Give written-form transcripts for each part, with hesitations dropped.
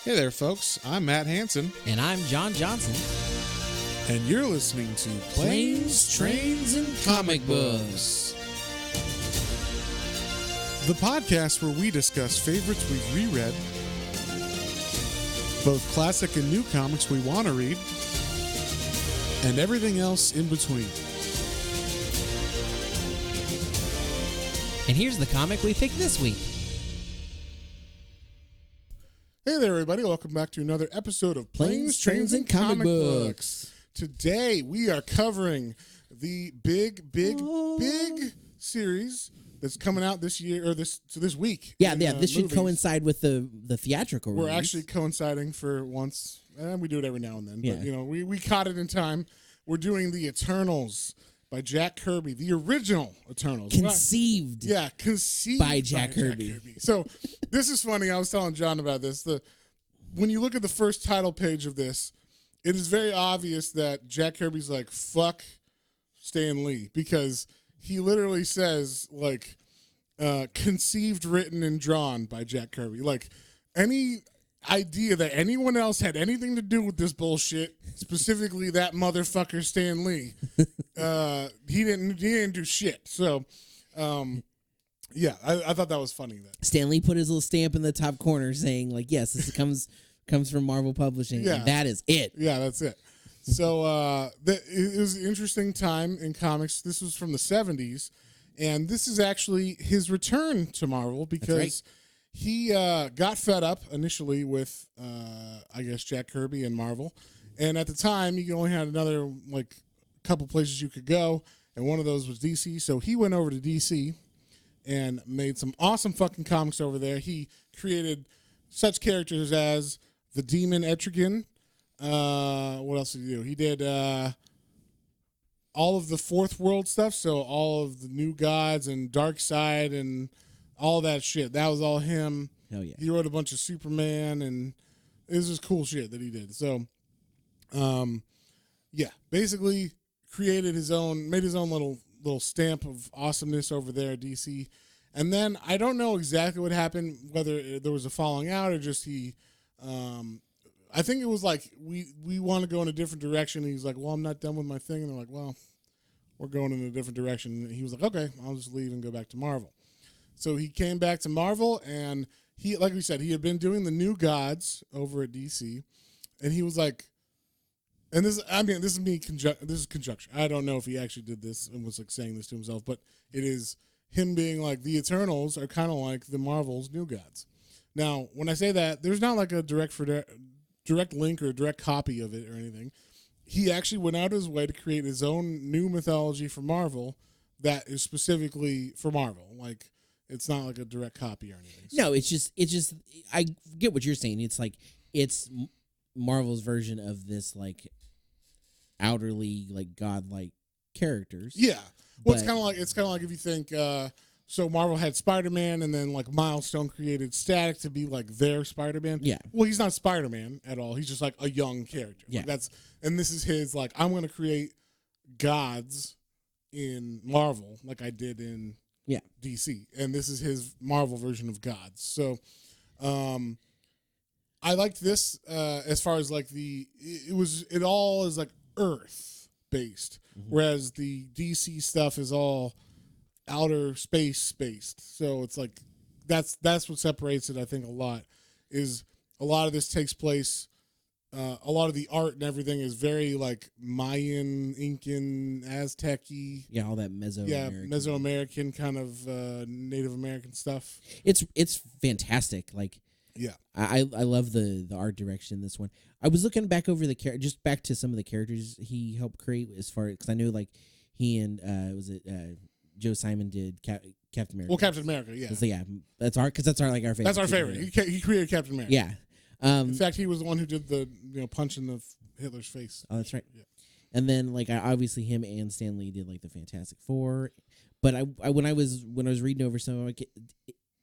Hey there, folks. I'm Matt Hansen, And I'm John Johnson. and you're listening to Planes, Trains, and Comic Books. The podcast where we discuss favorites we've reread, both classic and new comics we want to read, and everything else in between. And here's the comic we picked this week. Hey there, everybody. Welcome back to another episode of Planes, Trains, and Comic Books. Today, we are covering the big series that's coming out this year, or this week. Yeah, in, this should movies. coincide with the theatrical We're release. actually coinciding for once, and we do it every now and then. Yeah. But, you know, we caught it in time. We're doing The Eternals by Jack Kirby, the original Eternals. Conceived. Conceived by Jack Kirby. So this is funny. I was telling John about this. When you look at the first title page of this, it is very obvious that Jack Kirby's like, fuck Stan Lee, because he literally says, like, conceived, written, and drawn by Jack Kirby. Like, any idea that anyone else had anything to do with this bullshit, specifically that motherfucker Stan Lee, he didn't do shit. So, yeah, I thought that was funny. Stan Lee put his little stamp in the top corner saying, like, yes, this comes from Marvel Publishing, Yeah. and that is it. Yeah, that's it. So it was an interesting time in comics. This was from the 70s, and this is actually his return to Marvel because he got fed up initially with, I guess, Jack Kirby and Marvel. And at the time, you only had another, like, couple places you could go, and one of those was DC. So he went over to DC and made some awesome fucking comics over there. He created such characters as the Demon Etrigan. What else did he do? He did all of the Fourth World stuff, so all of the New Gods and Dark Side and all that shit. That was all him. Hell yeah. He wrote a bunch of Superman, and it was just cool shit that he did. So, yeah, basically created made his own little stamp of awesomeness over there at DC. And then I don't know exactly what happened, whether there was a falling out or just he, I think it was like, we want to go in a different direction. And he's like, well, I'm not done with my thing. And they're like, well, we're going in a different direction. And he was like, okay, I'll just leave and go back to Marvel. So he came back to Marvel, and he, like we said, he had been doing the New Gods over at DC. And he was like, and this is conjecture. I don't know if he actually did this and was like saying this to himself, but it is him being like, the Eternals are kind of like the Marvel's New Gods. Now, when I say that, there's not like a direct link or direct copy of it or anything. He actually went out of his way to create his own new mythology for Marvel that is specifically for Marvel. Like, it's not like a direct copy or anything. So. No, it's just, I get what you're saying. It's like, it's Marvel's version of this, like, outerly, like, godlike characters. Yeah. Well, it's kind of like if you think, so Marvel had Spider-Man, and then like Milestone created Static to be like their Spider-Man. Yeah. Well, he's not Spider-Man at all. He's just like a young character. Yeah. Like and this is his, like, I'm going to create gods in Marvel like I did in DC. And this is his Marvel version of gods. So, I liked this as far as like it all is like Earth based, whereas the DC stuff is all outer space based. So it's like that's what separates it. I think a lot of this takes place. A lot of the art and everything is very like Mayan, Incan, Aztec-y. Yeah, all that Mesoamerican kind of Native American stuff. It's fantastic. Like, yeah, I love the art direction in this one. I was looking back over just back to some of the characters he helped create, as far, because I know like he and Joe Simon did Captain America. Well, Captain America, yeah. Yeah, that's our like our favorite. That's our favorite. He created Captain America. Yeah. In fact, he was the one who did the punch in the Hitler's face. Oh, that's right. Yeah. And then like obviously him and Stan Lee did like the Fantastic Four, but when I was reading over some of it,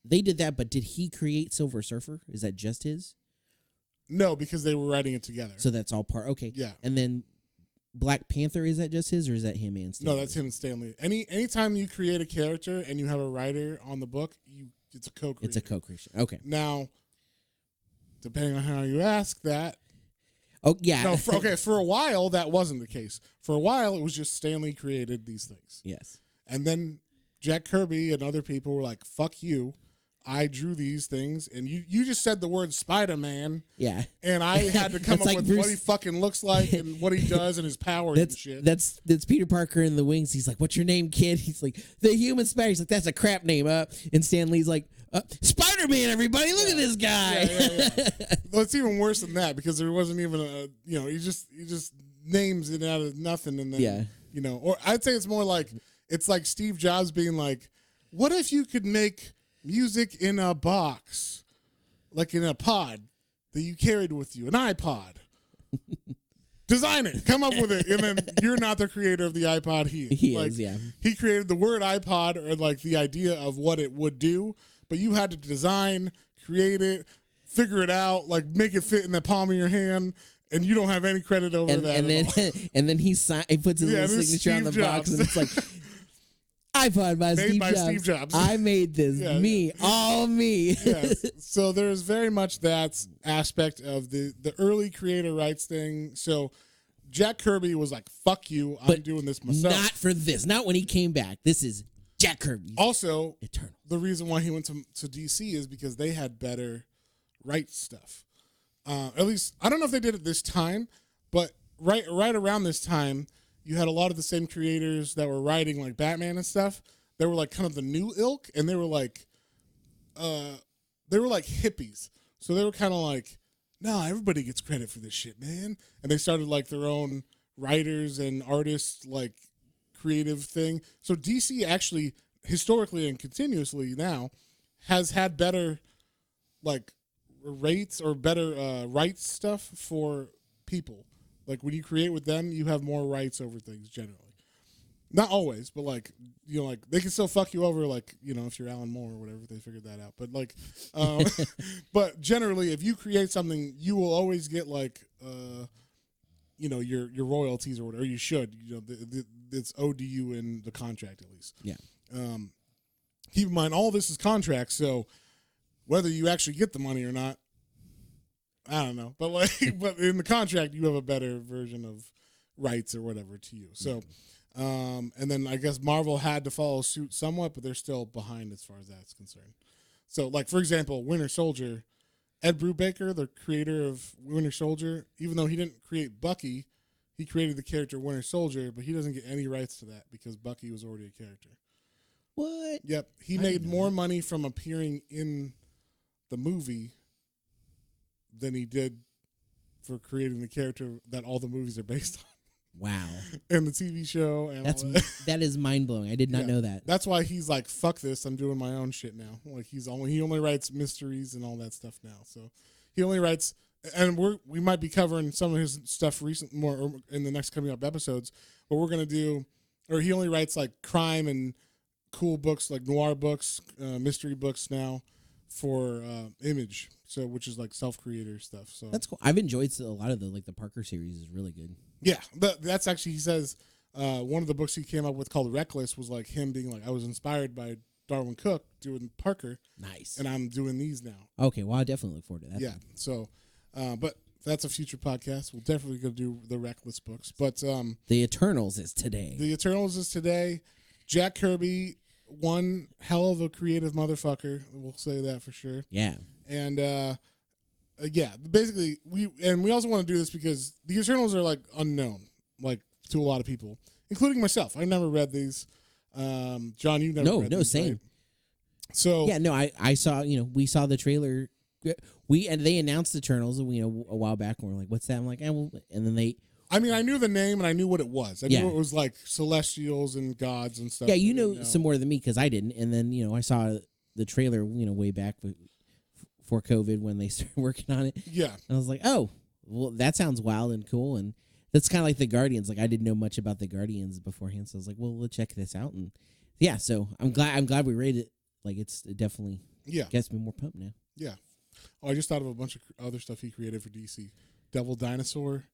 they did that. But did he create Silver Surfer? Is that just his? No, because they were writing it together. So that's all part. Okay. Yeah. And then Black Panther, is that just his, or is that him and Stan Lee? No, that's him and Stan Lee. Anytime you create a character and you have a writer on the book, it's a co-creation. It's a co-creation. Okay. Now, depending on how you ask that. Oh yeah. No, for a while that wasn't the case. For a while it was just Stan Lee created these things. Yes. And then Jack Kirby and other people were like, fuck you. I drew these things, and you just said the word Spider-Man. Yeah. And I had to come up like with Bruce... what he fucking looks like and what he does and his powers and shit. That's Peter Parker in the Wings. He's like, "What's your name, kid?" He's like, "The Human Spider." He's like, "That's a crap name." And Stan Lee's like, "Spider-Man, everybody, look at this guy." Yeah. Well, it's even worse than that because there wasn't even he just names it out of nothing, and then or I'd say it's more like it's like Steve Jobs being like, "What if you could make music in a box, like in a pod that you carried with you, an iPod? Design it, come up with it." And then you're not the creator of the iPod. He is. He created the word iPod, or like the idea of what it would do, but you had to design, create it, figure it out, like make it fit in the palm of your hand. And you don't have any credit over that. And then he puts his little signature on the box, and it's like, iPod by Steve Jobs. I made this. All me. Yes. So there's very much that aspect of the early creator rights thing. So Jack Kirby was like, fuck you, I'm doing this myself. Not for this. Not when he came back. This is Jack Kirby. Also, Eternal. The reason why he went to DC is because they had better rights stuff. At least, I don't know if they did it this time, but right around this time, you had a lot of the same creators that were writing like Batman and stuff. They were like kind of the new ilk, and they were like hippies. So they were kind of like, no, everybody gets credit for this shit, man. And they started like their own writers and artists like creative thing. So DC actually historically and continuously now has had better like rates or better rights stuff for people. Like when you create with them, you have more rights over things generally. Not always, but like, like they can still fuck you over, like, if you're Alan Moore or whatever, they figured that out. But like, but generally, if you create something, you will always get like, your royalties or whatever. Or you should, it's owed to you in the contract at least. Yeah. Keep in mind, all this is contracts, so whether you actually get the money or not, I don't know. But but in the contract, you have a better version of rights or whatever to you. So, and then I guess Marvel had to follow suit somewhat, but they're still behind as far as that's concerned. So, like, for example, Winter Soldier, Ed Brubaker, the creator of Winter Soldier, even though he didn't create Bucky, he created the character Winter Soldier, but he doesn't get any rights to that because Bucky was already a character. What? Yep. He made more money from appearing in the movie than he did for creating the character that all the movies are based on. Wow. And the TV show. And that is mind blowing. I did not know that. That's why he's like, fuck this, I'm doing my own shit now. Like he only writes mysteries and all that stuff now. So he only writes, and we might be covering some of his stuff more in the next coming up episodes, but we're gonna do, or he only writes like crime and cool books, like noir books, mystery books now for Image. So, which is like self-creator stuff. So that's cool. I've enjoyed a lot of the Parker series is really good. Yeah, that's actually, he says one of the books he came up with called Reckless was like him being like, I was inspired by Darwin Cook doing Parker. Nice. And I'm doing these now. Okay, well I definitely look forward to that. Yeah. So, but that's a future podcast. We'll definitely go do the Reckless books. But the Eternals is today. The Eternals is today. Jack Kirby, one hell of a creative motherfucker. We'll say that for sure. Yeah. And basically we also want to do this because the Eternals are like unknown, like to a lot of people, including myself. I never read these. John, you never read these, same. Right? So yeah, no, I saw, we saw the trailer. They announced Eternals, a while back, and we're like, what's that? I'm like, and then I mean, I knew the name and I knew what it was. I knew it was like celestials and gods and stuff. Yeah, you know some more than me because I didn't. And then, I saw the trailer, way back for COVID when they started working on it. Yeah. And I was like, oh, well, that sounds wild and cool. And that's kind of like the Guardians. Like, I didn't know much about the Guardians beforehand. So I was like, well, let's check this out. And yeah, so I'm glad we rated it. Like, it's definitely gets me more pumped now. Yeah. Oh, I just thought of a bunch of other stuff he created for DC. Devil Dinosaur.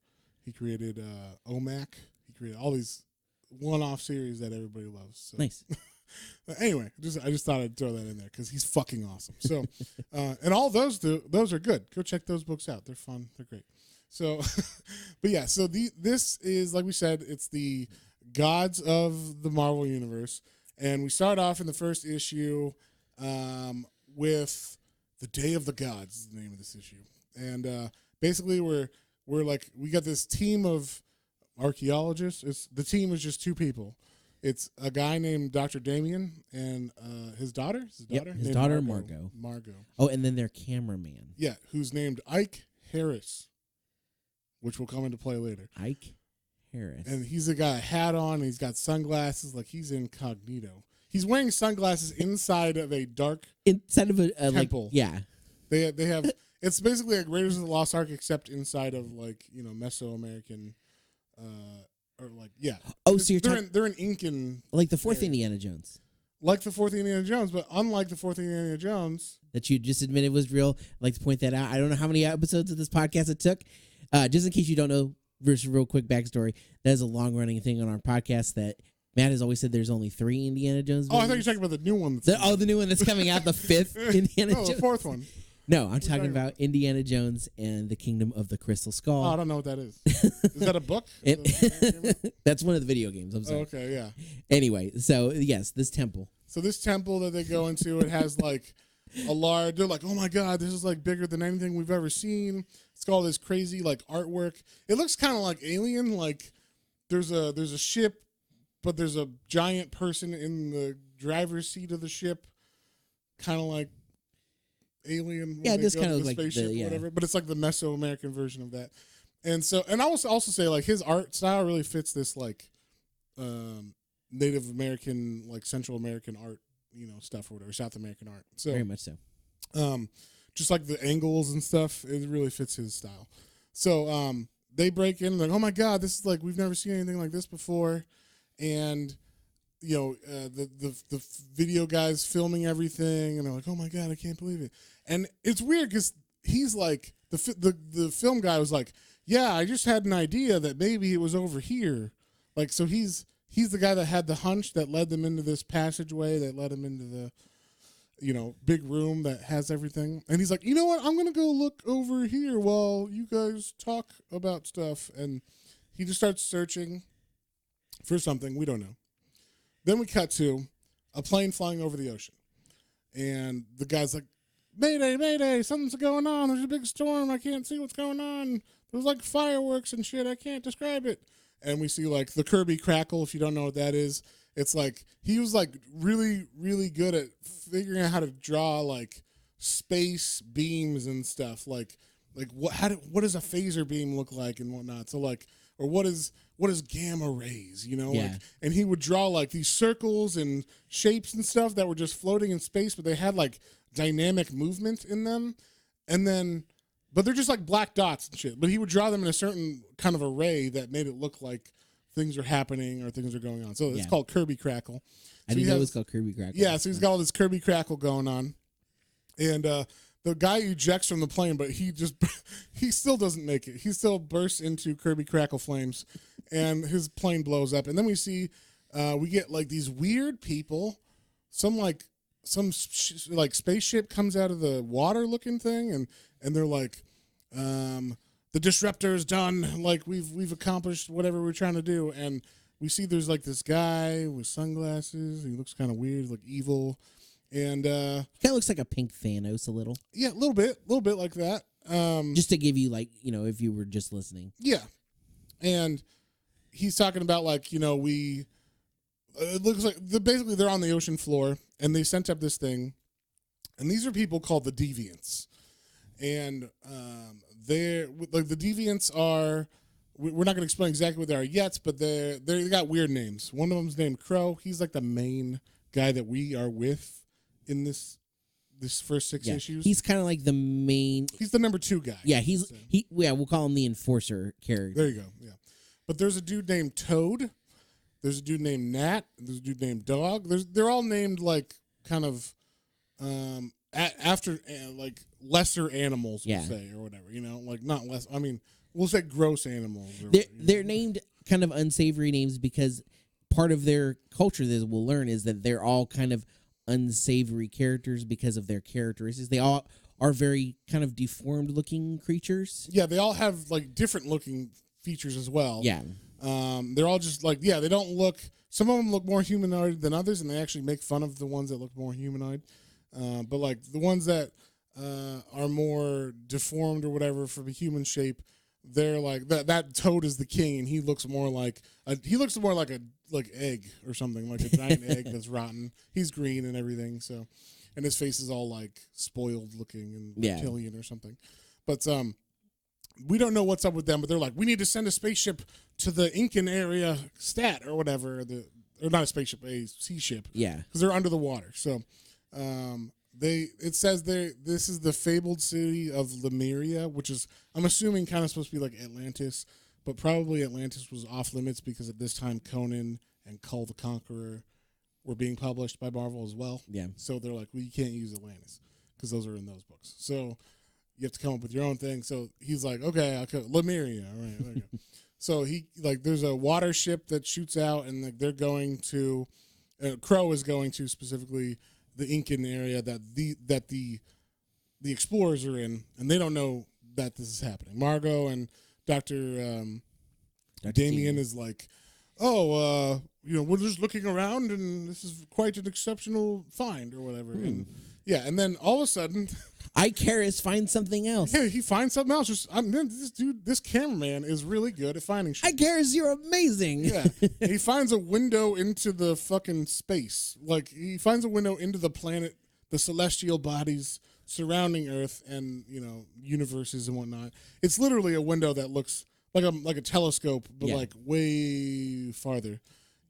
He created OMAC. He created all these one-off series that everybody loves. So. Nice. Anyway, I just thought I'd throw that in there because he's fucking awesome. So, and all those are good. Go check those books out. They're fun. They're great. So, but yeah, so this is, like we said, it's the gods of the Marvel Universe. And we start off in the first issue with the Day of the Gods is the name of this issue. And basically we got this team of archaeologists. The team is just two people. It's a guy named Dr. Damien and his daughter. His daughter Margot. Oh, and then their cameraman. Yeah, who's named Ike Harris, which will come into play later. Ike Harris. And he's a guy, hat on, and he's got sunglasses, like he's incognito. He's wearing sunglasses inside of a dark inside of a temple. yeah. They have it's basically like Raiders of the Lost Ark except inside of like, Mesoamerican or like yeah. Oh, so they're in Incan, like the fourth Indiana Jones. Like the fourth Indiana Jones, but unlike the fourth Indiana Jones that you just admitted was real. I'd like to point that out. I don't know how many episodes of this podcast it took. Just in case you don't know, just real quick backstory. That is a long running thing on our podcast that Matt has always said there's only 3 Indiana Jones movies. Oh, I thought you were talking about the new one. The new one that's coming out, the 5th Indiana Jones. The 4th one. No, I'm talking about Indiana Jones and the Kingdom of the Crystal Skull. Oh, I don't know what that is. Is that a book? That's one of the video games. I'm sorry. Oh, okay, yeah. Anyway, so yes, this temple. So this temple that they go into, it has like a large. They're like, oh my god, this is like bigger than anything we've ever seen. It's got all this crazy like artwork. It looks kind of like Alien. Like there's a ship, but there's a giant person in the driver's seat of the ship, kind of like Alien. Yeah, this kind of looks like spaceship, whatever. But it's like the Mesoamerican version of that. And so, and I will also say like his art style really fits this like Native American, like Central American art, stuff or whatever, South American art. So very much so. Just like the angles and stuff, it really fits his style. So they break in like, oh my god, this is like we've never seen anything like this before, and the video guys filming everything, and they're like, oh my god, I can't believe it. And it's weird because he's like the film guy was like, yeah, I just had an idea that maybe it was over here, like so he's the guy that had the hunch that led them into this passageway that led them into the big room that has everything. And he's like, you know what? I'm going to go look over here while you guys talk about stuff. And he just starts searching for something. We don't know. Then we cut to a plane flying over the ocean. And the guy's like, Mayday, Mayday, something's going on. There's a big storm. I can't see what's going on. There's like fireworks and shit. I can't describe it. And we see like the Kirby crackle, if you don't know what that is. It's like he was like really, really good at figuring out how to draw like space beams and stuff. Like what does a phaser beam look like and whatnot? So like, or what is gamma rays? Yeah. Like, and he would draw like these circles and shapes and stuff that were just floating in space, but they had like dynamic movement in them, and then. But they're just like black dots and shit. But he would draw them in a certain kind of array that made it look like things are happening or things are going on. So it's called Kirby Crackle. I didn't know it was called Kirby Crackle. Yeah, so he's got all this Kirby Crackle going on. And the guy ejects from the plane, but he still doesn't make it. He still bursts into Kirby Crackle flames, and his plane blows up. And then we see, we get like these weird people, some spaceship comes out of the water looking thing, and they're like, the disruptor is done. Like we've accomplished whatever we're trying to do. And we see there's like this guy with sunglasses. He looks kind of weird, like evil. And kind of looks like a pink Thanos a little. Yeah, a little bit like that. Just to give you like, if you were just listening. Yeah. And he's talking about like, it looks like basically they're on the ocean floor and they sent up this thing. And these are people called the Deviants. And they're like the Deviants are. We're not going to explain exactly what they are yet, but they got weird names. One of them's named Crow. He's like the main guy that we are with in this first 6 issues. He's kind of like the main. He's the number 2 guy. Yeah, we'll call him the enforcer character. There you go. Yeah, but there's a dude named Toad. There's a dude named Nat. There's a dude named Dog. They're all named like kind of after like lesser animals, we'll say, or whatever. Like not less. I mean, we'll say gross animals. They're named kind of unsavory names because part of their culture that we'll learn is that they're all kind of unsavory characters because of their characteristics. They all are very kind of deformed looking creatures. Yeah, they all have like different looking features as well. Yeah. They're all just like, they don't look, some of them look more humanoid than others, and they actually make fun of the ones that look more humanoid. But like the ones that are more deformed or whatever from a human shape, they're like that toad is the king, and he looks more like egg or something, like a giant egg that's rotten. He's green and everything, so, and his face is all like spoiled looking and reptilian or something. But we don't know what's up with them, but they're like, we need to send a spaceship to the Incan area stat or whatever, or not a spaceship, a sea ship. Yeah. Because they're under the water. So it says this is the fabled city of Lemuria, which is, I'm assuming, kind of supposed to be like Atlantis, but probably Atlantis was off limits because at this time Conan and Kull the Conqueror were being published by Marvel as well. Yeah. So they're like, well, you can't use Atlantis because those are in those books. So you have to come up with your own thing. So he's like, okay, I'll Lemuria. All right, there you go. So there's a water ship that shoots out, and like they're going to, Crow is going to specifically the Incan area that the explorers are in, and they don't know that this is happening. Margot and Dr. Damien is like, we're just looking around, and this is quite an exceptional find or whatever. And and then all of a sudden, Icarus finds something else. Yeah, he finds something else. This cameraman is really good at finding shit. Icarus, you're amazing. Yeah, he finds a window into the fucking space. Like, he finds a window into the planet, the celestial bodies surrounding Earth, and universes and whatnot. It's literally a window that looks like a telescope, but like way farther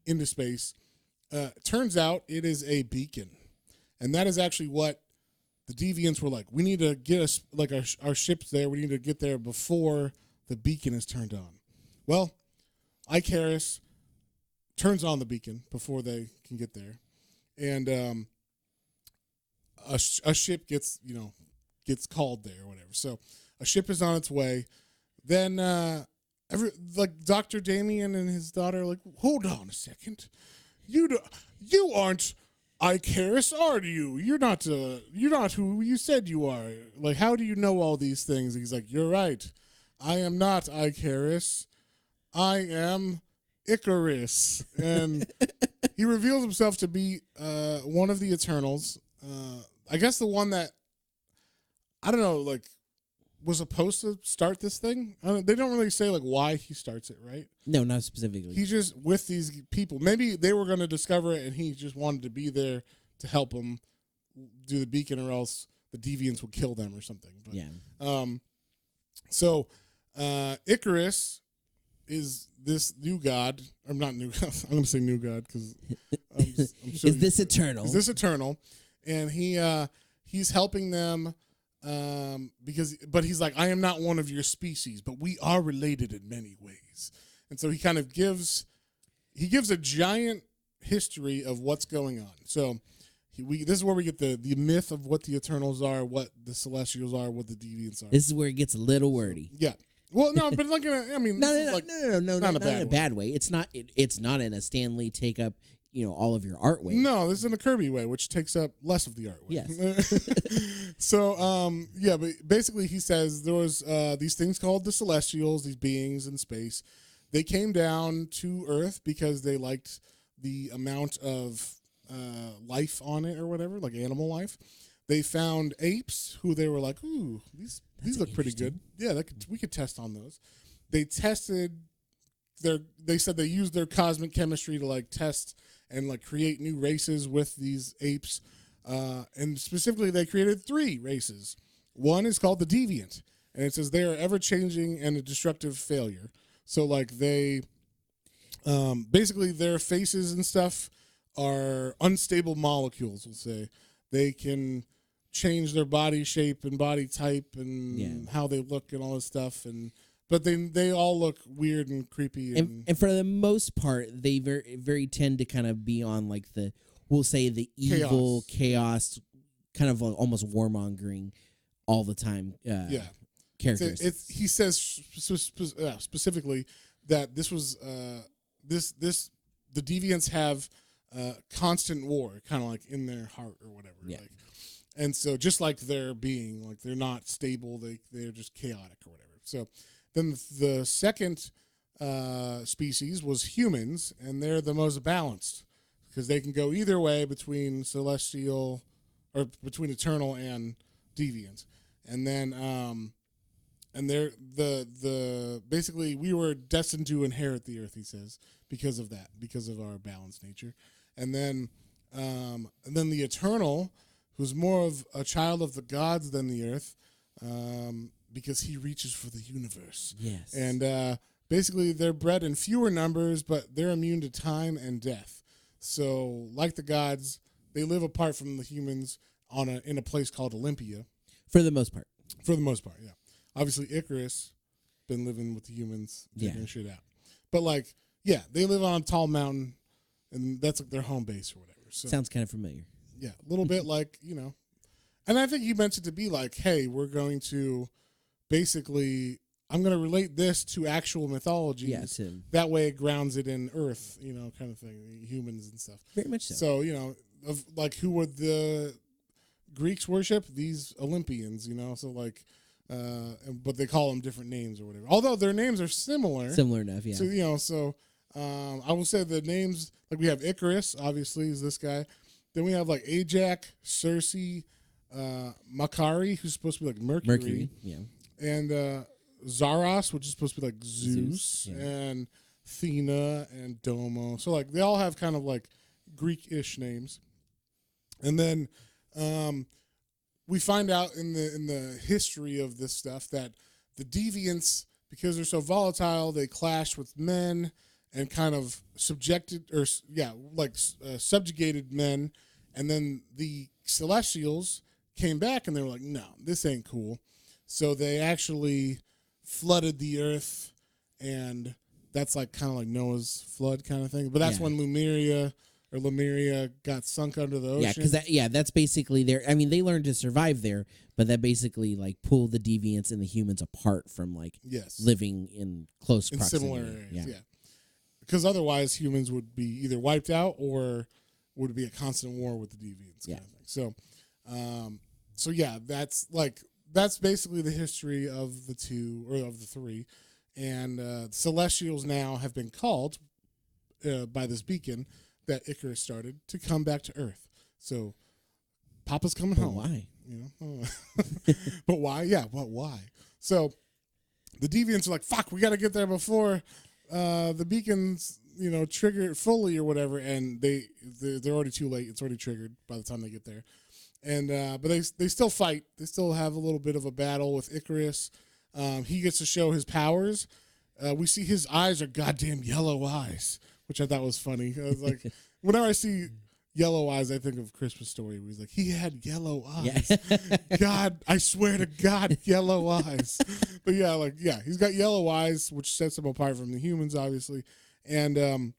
into space. Turns out it is a beacon, and that is actually what the Deviants were like. We need to get us our ships there. We need to get there before the beacon is turned on. Well, Icarus turns on the beacon before they can get there, and a ship gets called there or whatever. So a ship is on its way. Then Dr. Damien and his daughter are like, hold on a second, you aren't Icarus, are you? You're not who you said you are. Like, how do you know all these things? He's like, you're right. I am not Icarus. I am Icarus. And he reveals himself to be one of the Eternals. I guess the one that, I don't know, like, was supposed to start this thing. They don't really say like why he starts it, right? No, not specifically. He's just with these people. Maybe they were going to discover it, and he just wanted to be there to help them do the beacon, or else the Deviants would kill them or something. But, So Icarus is this new god. I'm not new. I'm going to say new god because I'm sure is this eternal? Is this eternal? And he's helping them. But he's like, I am not one of your species, but we are related in many ways. And so he kind of gives a giant history of what's going on. So this is where we get the myth of what the Eternals are, what the Celestials are, what the Deviants are. This is where it gets a little wordy. Yeah. Well, no, but like, I mean, no, not in a bad way. It's not in a Stan Lee take up, all of your art way. No, this is in a Kirby way, which takes up less of the art way. Yes. So, but basically he says there was these things called the Celestials, these beings in space. They came down to Earth because they liked the amount of life on it or whatever, like animal life. They found apes who they were like, ooh, these look pretty good. Yeah, we could test on those. They tested they said they used their cosmic chemistry to like test and like create new races with these apes. And specifically they created 3 races. One is called the Deviant, and it says they are ever changing and a destructive failure. So like they basically their faces and stuff are unstable molecules, we'll say. They can change their body shape and body type and how they look and all this stuff, but they all look weird and creepy. And for the most part, they very, very tend to kind of be on like we'll say the evil, chaos kind of almost warmongering all the time characters. He says specifically that this was this the Deviants have constant war, kind of like in their heart or whatever. Yeah. Like, and so just like their being, like they're not stable, they're just chaotic or whatever. So then the second species was humans, and they're the most balanced because they can go either way between celestial or between eternal and deviant. And then and they're the basically we were destined to inherit the earth, he says, because of that, because of our balanced nature. And then the eternal, who's more of a child of the gods than the earth, because he reaches for the universe. Yes. And basically they're bred in fewer numbers, but they're immune to time and death. So like the gods, they live apart from the humans in a place called Olympia. For the most part. For the most part, yeah. Obviously, Icarus been living with the humans, figuring shit out. But like, yeah, they live on a tall mountain, and that's like their home base or whatever. So, sounds kind of familiar. Yeah, a little bit like, and I think he meant it to be like, hey, we're going to basically, I'm going to relate this to actual mythology. Yeah, Tim. That way it grounds it in Earth, kind of thing, humans and stuff. Very much so. So, of like who would the Greeks worship? These Olympians, so like, but they call them different names or whatever. Although their names are similar. Similar enough, yeah. So, I will say the names, like we have Icarus, obviously, is this guy. Then we have like Ajax, Cersei, Makari, who's supposed to be like Mercury. Yeah. And Zaros, which is supposed to be like Zeus, yeah. and Athena and Domo. So like they all have kind of like Greek-ish names. And then we find out in the history of this stuff that the Deviants, because they're so volatile, they clash with men and kind of subjugated men. And then the Celestials came back and they were like, no, this ain't cool. So they actually flooded the earth, and that's like kind of like Noah's flood kind of thing. But that's when Lemuria got sunk under the ocean. Yeah, because that's basically their. I mean, they learned to survive there, but that basically like pulled the Deviants and the humans apart from like living in close proximity. Similar areas. Yeah, because otherwise humans would be either wiped out or would be a constant war with the Deviants. Kind of thing. So yeah, that's basically the history of the two or of the three, and Celestials now have been called by this beacon that Icarus started to come back to Earth. So Papa's coming home. Why? But why? Yeah, but why? So the Deviants are like, fuck, we got to get there before the beacons, trigger fully or whatever, and they're already too late. It's already triggered by the time they get there. And but they still fight. They still have a little bit of a battle with Icarus. He gets to show his powers. We see his eyes are goddamn yellow eyes, which I thought was funny. I was like, whenever I see yellow eyes, I think of Christmas Story, where he's like, he had yellow eyes. Yeah. God, I swear to God, yellow eyes. But he's got yellow eyes, which sets him apart from the humans, obviously. And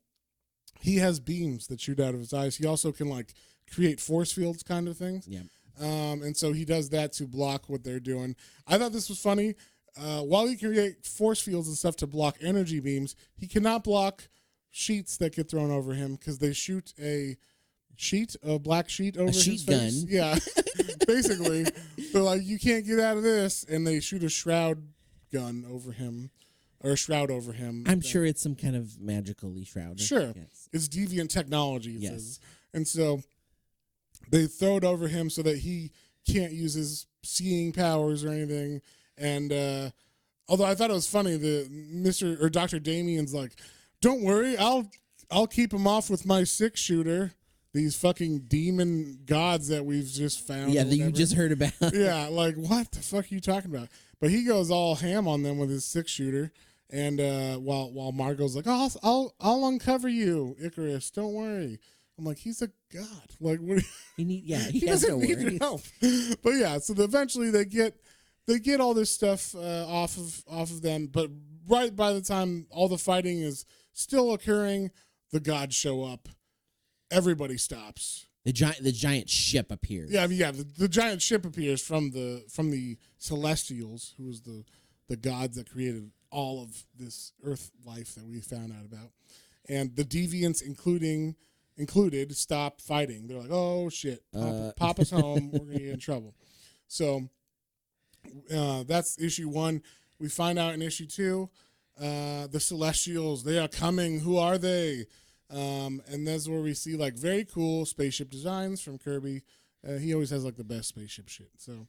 he has beams that shoot out of his eyes. He also can like create force fields kind of things. Yeah. And so he does that to block what they're doing. I thought this was funny. While he can create force fields and stuff to block energy beams, he cannot block sheets that get thrown over him because they shoot a black sheet over his sheet face. Gun. Yeah, basically. They're like, you can't get out of this, and they shoot a shroud gun over him, or a shroud over him. I'm sure it's some kind of magically shroud. Sure, yes. It's deviant technology. Yes, says. And so they throw it over him so that he can't use his seeing powers or anything. And although I thought it was funny, the Dr. Damien's like, don't worry, I'll keep him off with my 6-shooter. These fucking demon gods that we've just found. Yeah, that you just heard about. Yeah, like what the fuck are you talking about? But he goes all ham on them with his 6-shooter, and while Margot's like, I'll uncover you, Icarus. Don't worry. I'm like, he's a god. Like, what? He doesn't need your help. But yeah, so eventually they get all this stuff off of them. But right by the time all the fighting is still occurring, the gods show up. Everybody stops. The giant ship appears. Yeah, the giant ship appears from the Celestials, who was the gods that created all of this Earth life that we found out about. and the Deviants, included, stop fighting. They're like, oh shit, pop us home, we're gonna get in trouble. So that's issue 1. We find out in issue 2, the Celestials, they are coming. Who are they? And that's where we see like very cool spaceship designs from Kirby. He always has like the best spaceship shit. So,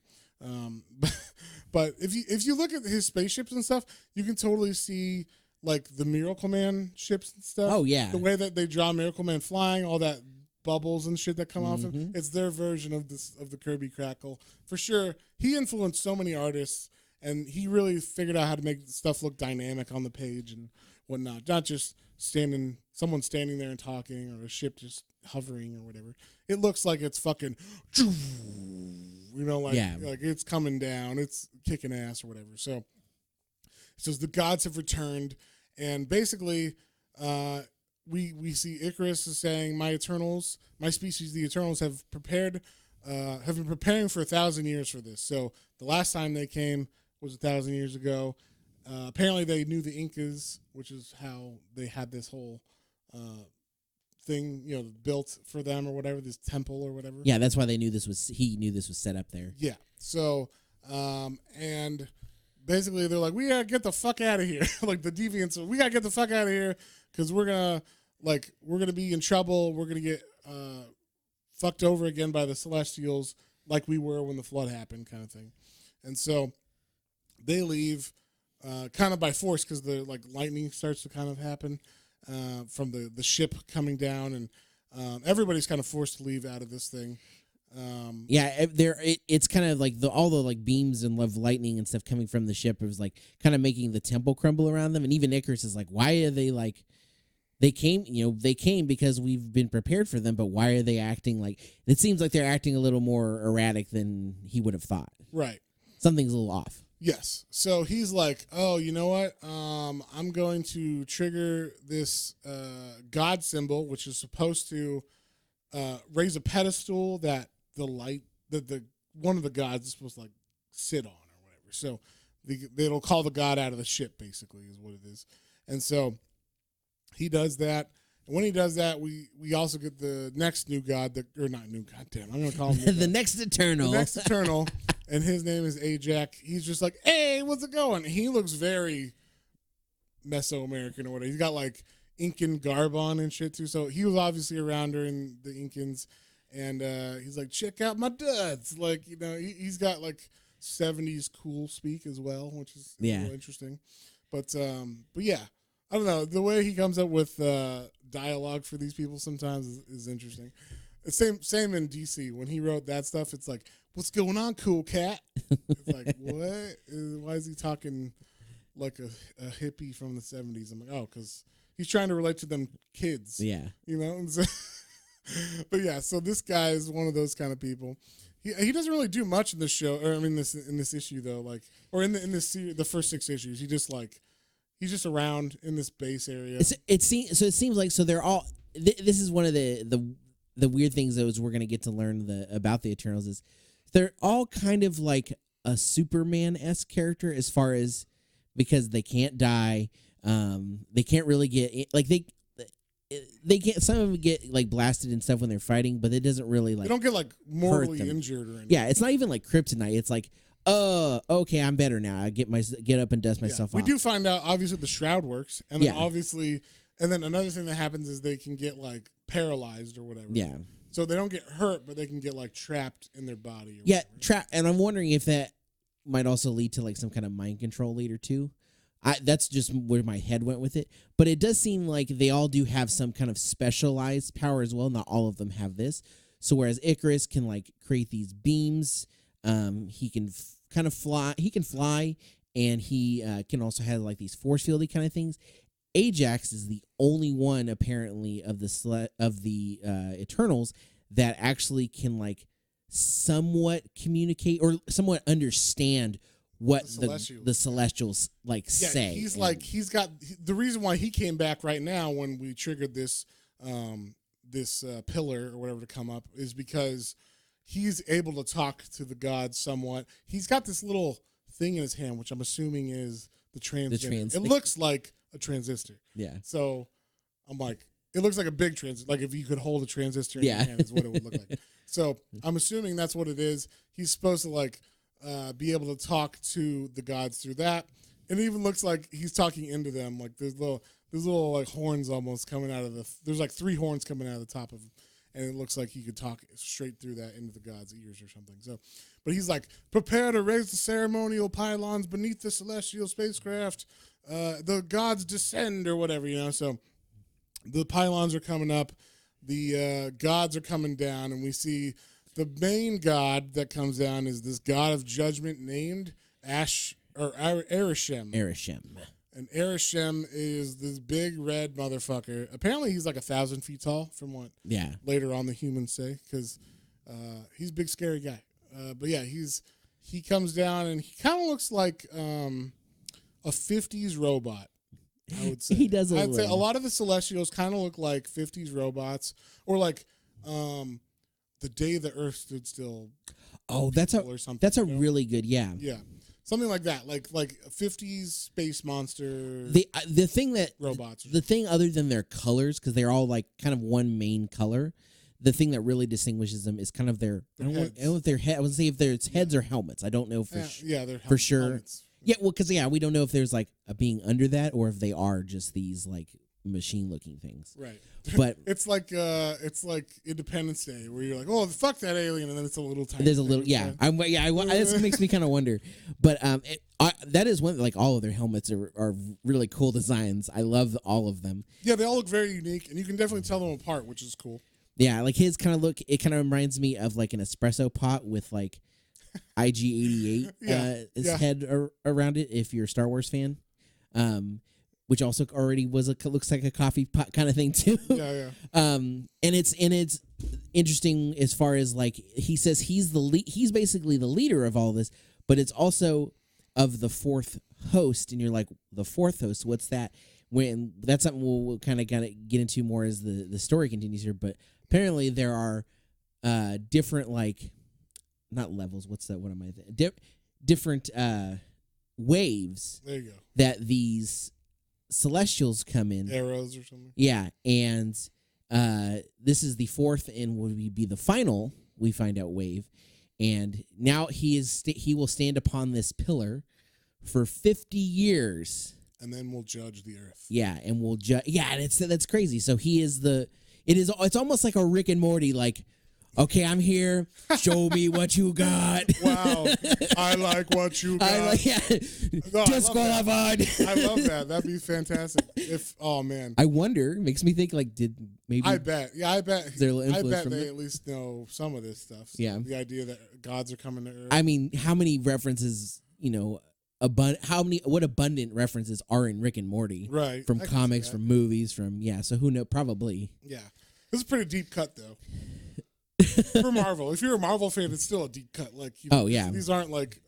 but if you look at his spaceships and stuff, you can totally see like the Miracle Man ships and stuff. Oh yeah, the way that they draw Miracle Man flying, all that bubbles and shit that come off him. It's their version of the Kirby Crackle for sure. He influenced so many artists, and he really figured out how to make stuff look dynamic on the page and whatnot. Not just someone standing there and talking, or a ship just hovering or whatever. It looks like it's fucking, like it's coming down, it's kicking ass or whatever. So it says the gods have returned, and basically, we see Icarus is saying, my species, the Eternals, have been preparing for 1,000 years for this. So the last time they came was 1,000 years ago. Apparently they knew the Incas, which is how they had this whole thing, built for them or whatever, this temple or whatever. Yeah, that's why he knew this was set up there. Yeah. So, and basically they're like, we gotta get the fuck out of here. Like the Deviants, we gotta get the fuck out of here because we're gonna be in trouble. We're gonna get fucked over again by the Celestials, like we were when the flood happened, kind of thing. And so they leave. Kind of by force, because the lightning starts to kind of happen from the ship coming down, and everybody's kind of forced to leave out of this thing. It's kind of like all the beams and lightning and stuff coming from the ship is like kind of making the temple crumble around them, and even Icarus is like, why are they they came because we've been prepared for them, but why are they acting like, it seems like they're acting a little more erratic than he would have thought. Right. Something's a little off. Yes. So he's like, oh, you know what? I'm going to trigger this God symbol, which is supposed to raise a pedestal that the one of the gods is supposed to sit on or whatever. So it'll call the god out of the ship, basically, is what it is. And so he does that. And when he does that, we also get the next new god, not new, goddamn, I'm going to call him the next Eternal. The next Eternal. And his name is Ajax. He's just like, hey, what's it going? He looks very Mesoamerican or whatever. He's got Incan garb on and shit too. So he was obviously around during the Incans. And he's like, check out my duds. He's got 70s cool speak as well, which is real interesting. But yeah, I don't know. The way he comes up with dialogue for these people sometimes is interesting. Same in DC. When he wrote that stuff, it's like, what's going on, cool cat? It's like, what? Why is he talking like a hippie from the 70s? I'm like, oh, because he's trying to relate to them kids. Yeah. But yeah, so this guy is one of those kind of people. He doesn't really do much in this show, or in this issue though, or in this series, the first 6 issues. He's just around in this base area. It seems like they're all. This is one of the weird things that we're gonna get to learn about the Eternals is they're all kind of like a Superman-esque character as far as, because they can't die, they can't really get they get, some of them get blasted and stuff when they're fighting, but it doesn't really they don't get mortally injured or anything. Yeah, it's not even like kryptonite. It's like, okay, I'm better now. I get up and dust myself off. We do find out obviously the shroud works, and then and then another thing that happens is they can get paralyzed or whatever. Yeah. So they don't get hurt, but they can get trapped in their body. And I'm wondering if that might also lead to some kind of mind control later too. That's just where my head went with it. But it does seem like they all do have some kind of specialized power as well. Not all of them have this. So whereas Icarus can create these beams, he can kind of fly. He can fly, and he can also have these force fieldy kind of things. Ajax is the only one apparently of the Eternals that actually can somewhat communicate or somewhat understand what the Celestials say. He's got the reason why he came back right now when we triggered this pillar or whatever to come up is because he's able to talk to the gods somewhat. He's got this little thing in his hand, which I'm assuming is the transmitter. It looks like a transistor. Yeah. So I'm like, it looks like a big transistor. Like if you could hold a transistor in your hand is what it would look like. So I'm assuming that's what it is. He's supposed to like be able to talk to the gods through that. And it even looks like he's talking into them. Like there's little like horns almost coming out of there's like 3 horns coming out of the top of him. And it looks like he could talk straight through that into the god's ears or something. So, but he's like, prepare to raise the ceremonial pylons beneath the celestial spacecraft. The gods descend or whatever, you know. So the pylons are coming up. The gods are coming down. And we see the main god that comes down is this god of judgment named Arishem. And Arishem is this big red motherfucker. Apparently, he's like 1,000 feet tall, from what later on the humans say, because he's a big, scary guy. But yeah, he comes down and he kind of looks like a 50s robot. I would say he does. I'd say a lot of the Celestials kind of look like 50s robots, or like the day the Earth stood still. Oh, that's a really good yeah. Something like that, like a 50s space monster. The thing that robots. The thing other than their colors, because they're all like kind of one main color. The thing that really distinguishes them is kind of their I don't know if their head. I would say if it's heads or helmets. I don't know for they're for sure. Helmets. Yeah, well, because we don't know if there's like a being under that or if they are just these like machine looking things. Right. But it's like Independence Day where you're like, oh fuck that alien, and then it's a little tiny. There's a little that makes me kind of wonder. But that is one, like all of their helmets are really cool designs. I love all of them. Yeah, they all look very unique, and you can definitely tell them apart, which is cool. Yeah, like his kind of look. It kind of reminds me of like an espresso pot with like IG-88 his head around it. If you're a Star Wars fan. Which also already looks like a coffee pot kind of thing too. Yeah. And it's interesting as far as like he says he's basically the leader of all this, but it's also of the fourth host, and you're like, the fourth host, what's that? When that's something we'll kind of get into more as the story continues here. But apparently there are different like not levels. What's that? What am I? Different waves. There you go. That these Celestials come in, arrows or something. Yeah, and this is the fourth and will be the final. We find out wave, and now he will stand upon this pillar for 50 years, and then we'll judge the earth. Yeah, and we'll judge. Yeah, and that's crazy. So he is it's almost like a Rick and Morty like. Okay, I'm here. Show me what you got. Wow, I like what you got. Disqualified. I love that. That'd be fantastic. Oh man, I wonder. Makes me think like, did maybe? I bet. Yeah, I bet. I bet they it? At least know some of this stuff. So yeah, the idea that gods are coming to Earth. I mean, how many references? What abundant references are in Rick and Morty? Right. From comics, from movies, So who knows? Probably. Yeah, this is a pretty deep cut though. For Marvel, if you're a Marvel fan, it's still a deep cut. Like, these aren't like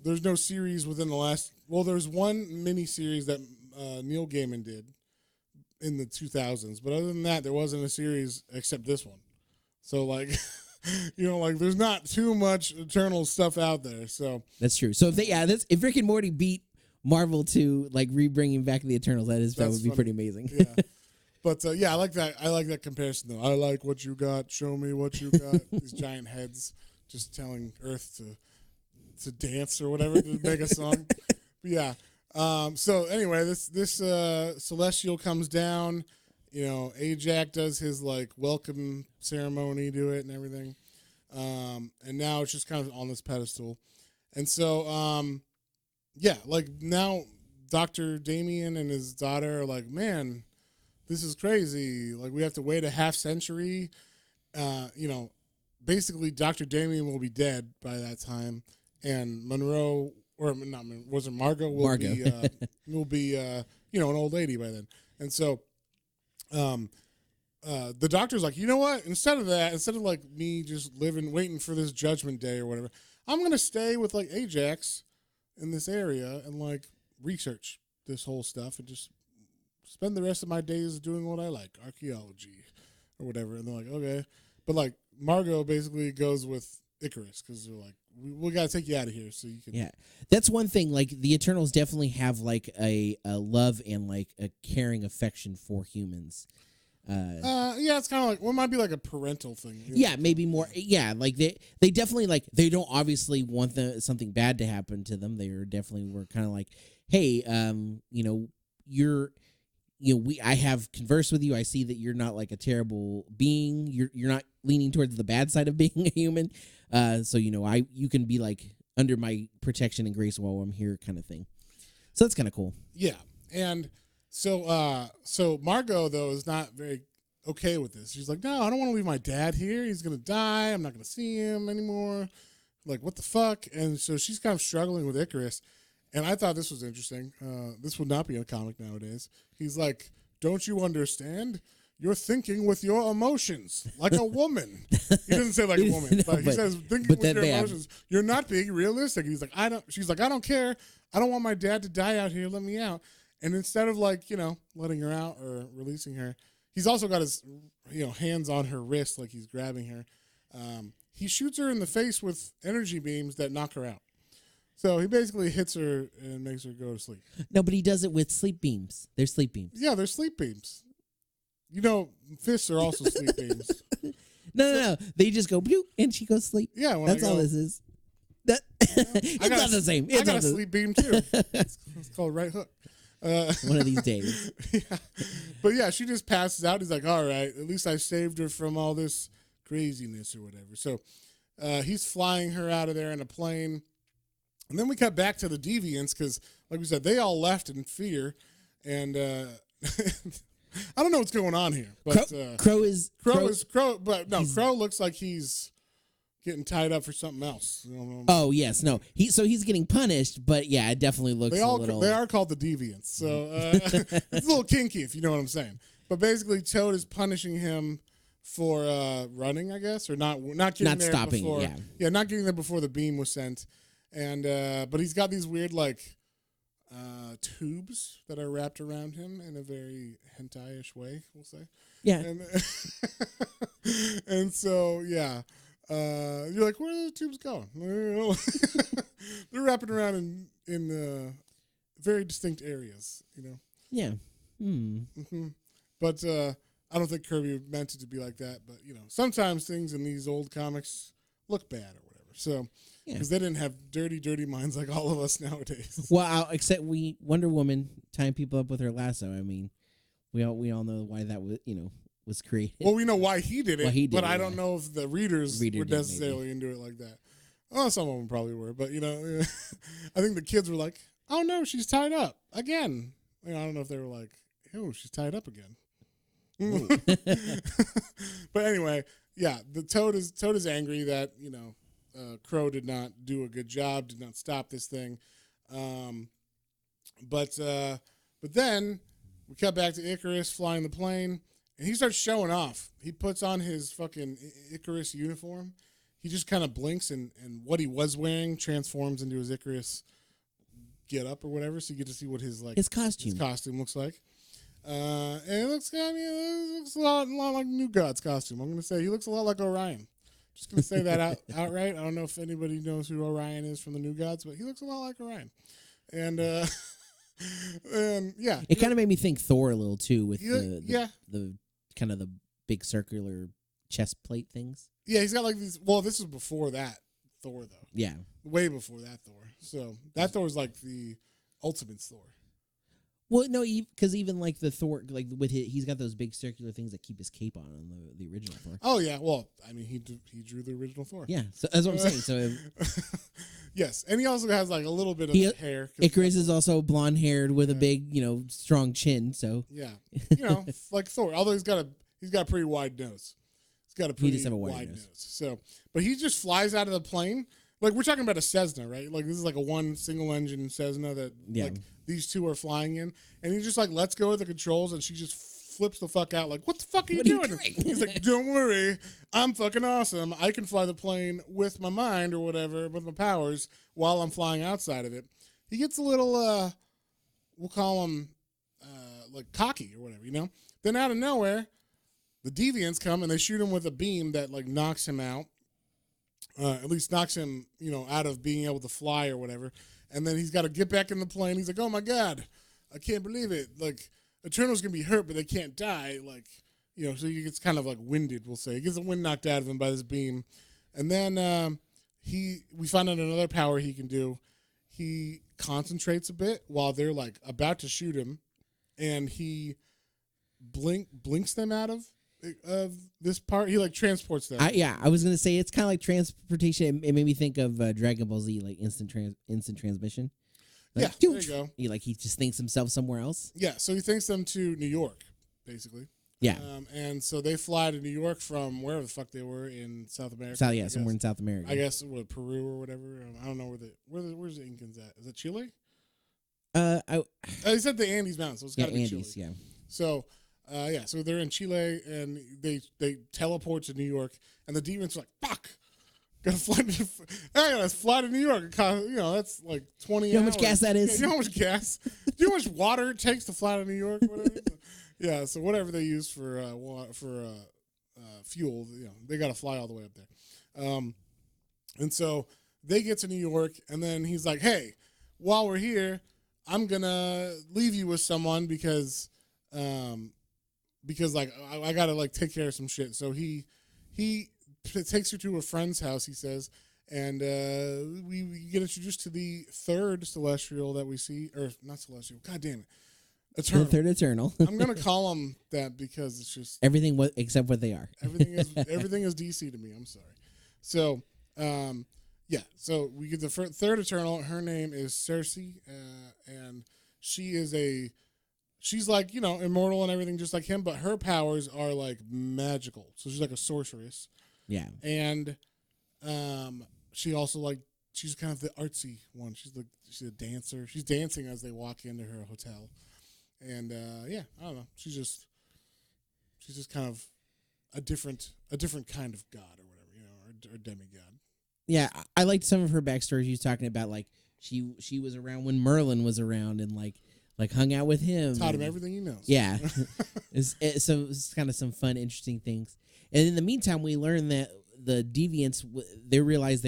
there's no series within the last. Well, there's one mini series that Neil Gaiman did in the 2000s, but other than that, there wasn't a series except this one. So like, there's not too much Eternal stuff out there. So that's true. So if Rick and Morty beat Marvel to like bringing back the Eternals, that would be pretty amazing. Yeah. But I like that. I like that comparison, though. I like what you got. Show me what you got. These giant heads just telling Earth to dance or whatever to make a song. But yeah. So anyway, this Celestial comes down. Ajax does his like welcome ceremony to it and everything. And now it's just kind of on this pedestal. And so like now Dr. Damien and his daughter are like, man, this is crazy. Like, we have to wait a half century. Basically, Dr. Damien will be dead by that time, and Monroe, or not, was it Margot? Will be an old lady by then. And so, the doctor's like, you know what? Instead of like me just waiting for this judgment day or whatever, I'm gonna stay with like Ajax in this area and like research this whole stuff and just spend the rest of my days doing what I like, archaeology or whatever. And they're like, okay. But like Margot basically goes with Icarus because they're like, we got to take you out of here so you can. Yeah, that's one thing. Like the Eternals definitely have like a love and like a caring affection for humans. Yeah, it's kind of like it might be like a parental thing. Yeah, maybe more. Yeah, like they definitely like they don't obviously want something bad to happen to them. They were definitely were kind of like, hey, I have conversed with you. I see that you're not like a terrible being. You're not leaning towards the bad side of being a human. So you can be like under my protection and grace while I'm here, kind of thing. So that's kind of cool. Yeah, and so Margot though is not very okay with this. She's like, no, I don't want to leave my dad here. He's gonna die. I'm not gonna see him anymore. Like, what the fuck? And so she's kind of struggling with Icarus. And I thought this was interesting. This would not be in a comic nowadays. He's like, don't you understand? You're thinking with your emotions like a woman. He doesn't say like a woman, but he says thinking with your emotions. You're not being realistic. He's like, she's like, I don't care. I don't want my dad to die out here. Let me out. And instead of like, letting her out or releasing her, he's also got his, hands on her wrist like he's grabbing her. He shoots her in the face with energy beams that knock her out. So he basically hits her and makes her go to sleep. No, but he does it with sleep beams. They're sleep beams. Yeah, they're sleep beams. Fists are also sleep beams. No. They just go bloop and she goes sleep. Yeah, that's all this is. It's not the same. I got a sleep beam too. It's called right hook. One of these days. Yeah. But yeah, she just passes out. He's like, all right, at least I saved her from all this craziness or whatever. So he's flying her out of there in a plane. And then we cut back to the Deviants because, like we said, they all left in fear. And I don't know what's going on here. But Crow looks like he's getting tied up for something else. Oh yes, no. He's getting punished, but yeah, it definitely looks a little. They are called the Deviants, so it's a little kinky if you know what I'm saying. But basically, Toad is punishing him for running, I guess, or not stopping. Before, not getting there before the beam was sent. And but he's got these weird like tubes that are wrapped around him in a very hentai-ish way, we'll say. Yeah. And so yeah. You're like, where are the tubes going? They're wrapping around in very distinct areas, Yeah. Mm-hmm. But I don't think Kirby meant it to be like that. But sometimes things in these old comics look bad or whatever. So because they didn't have dirty minds like all of us nowadays. Well, except Wonder Woman tying people up with her lasso. I mean, we all know why that was created. Well, we know why he did it, but I don't know if the readers were necessarily into it like that. Oh, some of them probably were, but I think the kids were like, "Oh no, she's tied up again." I don't know if they were like, "Oh, she's tied up again." But anyway, yeah, the Toad is angry that Crow did not do a good job, did not stop this thing, but then we cut back to Icarus flying the plane. And he starts showing off. He puts on his fucking Icarus uniform. He just kind of blinks, and what he was wearing transforms into his Icarus get up or whatever. So you get to see what his costume looks like. And it looks a lot like New God's costume. I'm gonna say he looks a lot like Orion. Just gonna say that outright. I don't know if anybody knows who Orion is from the New Gods, but he looks a lot like Orion. And yeah, it kind of made me think Thor a little too with the kind of the big circular chest plate things. Yeah, he's got like these. Well, this was before that Thor though. Yeah, way before that Thor. So that Thor is like the ultimate Thor. Well, no, because even like the Thor, like with he's got those big circular things that keep his cape on the original Thor. Oh yeah, well, I mean he drew the original Thor. Yeah, so that's what I'm saying. So yes, and he also has like a little bit of hair. Icarus is also blonde haired with a big, strong chin. So yeah, like Thor. Although he's got a pretty wide nose. He's got a pretty wide nose. So, but he just flies out of the plane. Like we're talking about a Cessna, right? Like this is like a one single engine Cessna that like these two are flying in, and he just like lets go of the controls, and she just flips the fuck out. Like, what the fuck are you doing? He's like, don't worry, I'm fucking awesome. I can fly the plane with my mind or whatever, with my powers, while I'm flying outside of it. He gets a little, we'll call him like cocky or whatever, Then out of nowhere, the Deviants come and they shoot him with a beam that like knocks him out. at least knocks him, out of being able to fly or whatever. And then he's got to get back in the plane. He's like, oh my God, I can't believe it. Like, Eternals can be hurt, but they can't die. Like, so he gets kind of like winded, we'll say. He gets the wind knocked out of him by this beam. And then we find out another power he can do. He concentrates a bit while they're like about to shoot him, and he blinks them out of this part. He like transports them. I was gonna say it's kind of like transportation. It made me think of Dragon Ball Z, like instant transmission. Like, yeah, there you go. He just thinks himself somewhere else. Yeah, so he thinks them to New York, basically. Yeah. And so they fly to New York from wherever the fuck they were in South America. Somewhere in South America. I guess Peru or whatever. I don't know where's the Incans at? Is it Chile? He said the Andes Mountains, so it's got to be Andes, Chile. yeah. So, so they're in Chile and they teleport to New York, and the Deviants are like, fuck. Gotta fly to New York. That's like 20 You know how hours. much gas that is? Yeah, you know how much gas? Do you know how much water it takes to fly to New York? Whatever. Yeah, so whatever they use for fuel, they got to fly all the way up there. And so they get to New York, and then he's like, hey, while we're here, I'm going to leave you with someone because like I got to like take care of some shit. So he takes her to a friend's house, he says, and we get introduced to the third celestial that we see, or not celestial, god damn it. Eternal. The third Eternal. I'm gonna call them that because it's just everything except what they are. Everything is DC to me. I'm sorry. So, so we get the third Eternal. Her name is Cersei, and she's like immortal and everything, just like him. But her powers are like magical. So she's like a sorceress. Yeah, and she also she's kind of the artsy one. She's a dancer. She's dancing as they walk into her hotel. And I don't know. She's just kind of a different kind of god or whatever, or demigod. Yeah, I liked some of her backstory. She was talking about like she was around when Merlin was around and like hung out with him. Taught him everything he knows. Yeah, it's kind of some fun, interesting things. And in the meantime, we learn that the Deviants they realize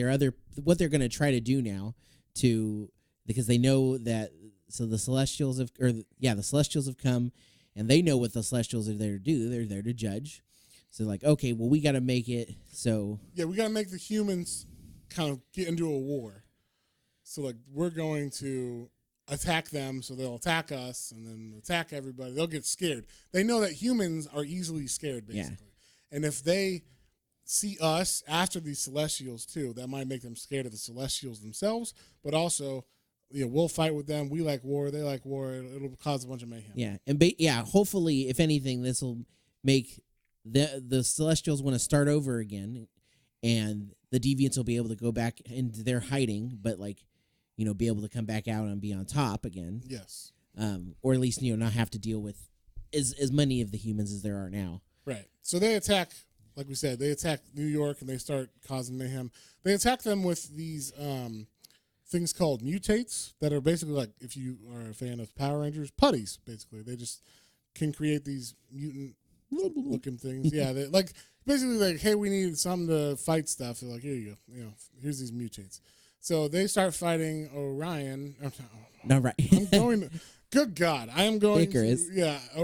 what they're going to try to do now because they know that. So the Celestials the Celestials have come, and they know what the Celestials are there to do. They're there to judge. So like, okay, well, we got to make it so. Yeah, we got to make the humans kind of get into a war. So like, we're going to attack them, so they'll attack us, and then attack everybody. They'll get scared. They know that humans are easily scared, basically. Yeah. And if they see us after these Celestials too, that might make them scared of the Celestials themselves, but also. We'll fight with them. We like war. They like war. It'll cause a bunch of mayhem. Yeah, and hopefully, if anything, this will make the Celestials want to start over again, and the Deviants will be able to go back into their hiding, but be able to come back out and be on top again. Yes. Or at least not have to deal with as many of the humans as there are now. Right. So they attack, like we said, they attack New York and they start causing mayhem. They attack them with these. Things called mutates that are basically like, if you are a fan of Power Rangers, putties, basically. They just can create these mutant-looking things. Yeah, they basically like, hey, we need something to fight stuff. They're like, here you go. Here's these mutates. So they start fighting Orion. No, right. I'm going. Good God, I am going. Icarus.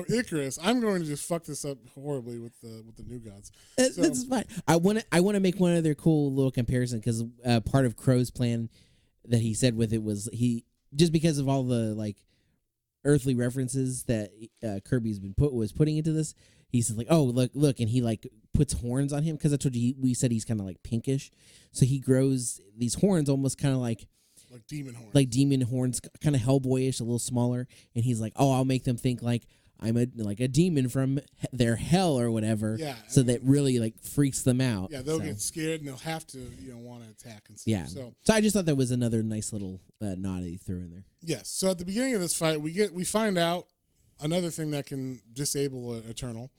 Icarus. I'm going to just fuck this up horribly with the new gods. That's fine. I want to make one other cool little comparison because part of Crow's plan. That he said with it was just because of all the earthly references that Kirby's was putting into this. He said oh look, and he puts horns on him because I told you we said he's kind of pinkish, so he grows these horns almost kind of like demon horns, kind of Hellboyish, a little smaller, and he's like, oh, I'll make them think I'm a demon from their hell or whatever. Yeah. So that really freaks them out. Yeah, they'll get scared and they'll have to want to attack and stuff. Yeah. So I just thought that was another nice little nod that he threw in there. Yes. So at the beginning of this fight, we find out another thing that can disable an Eternal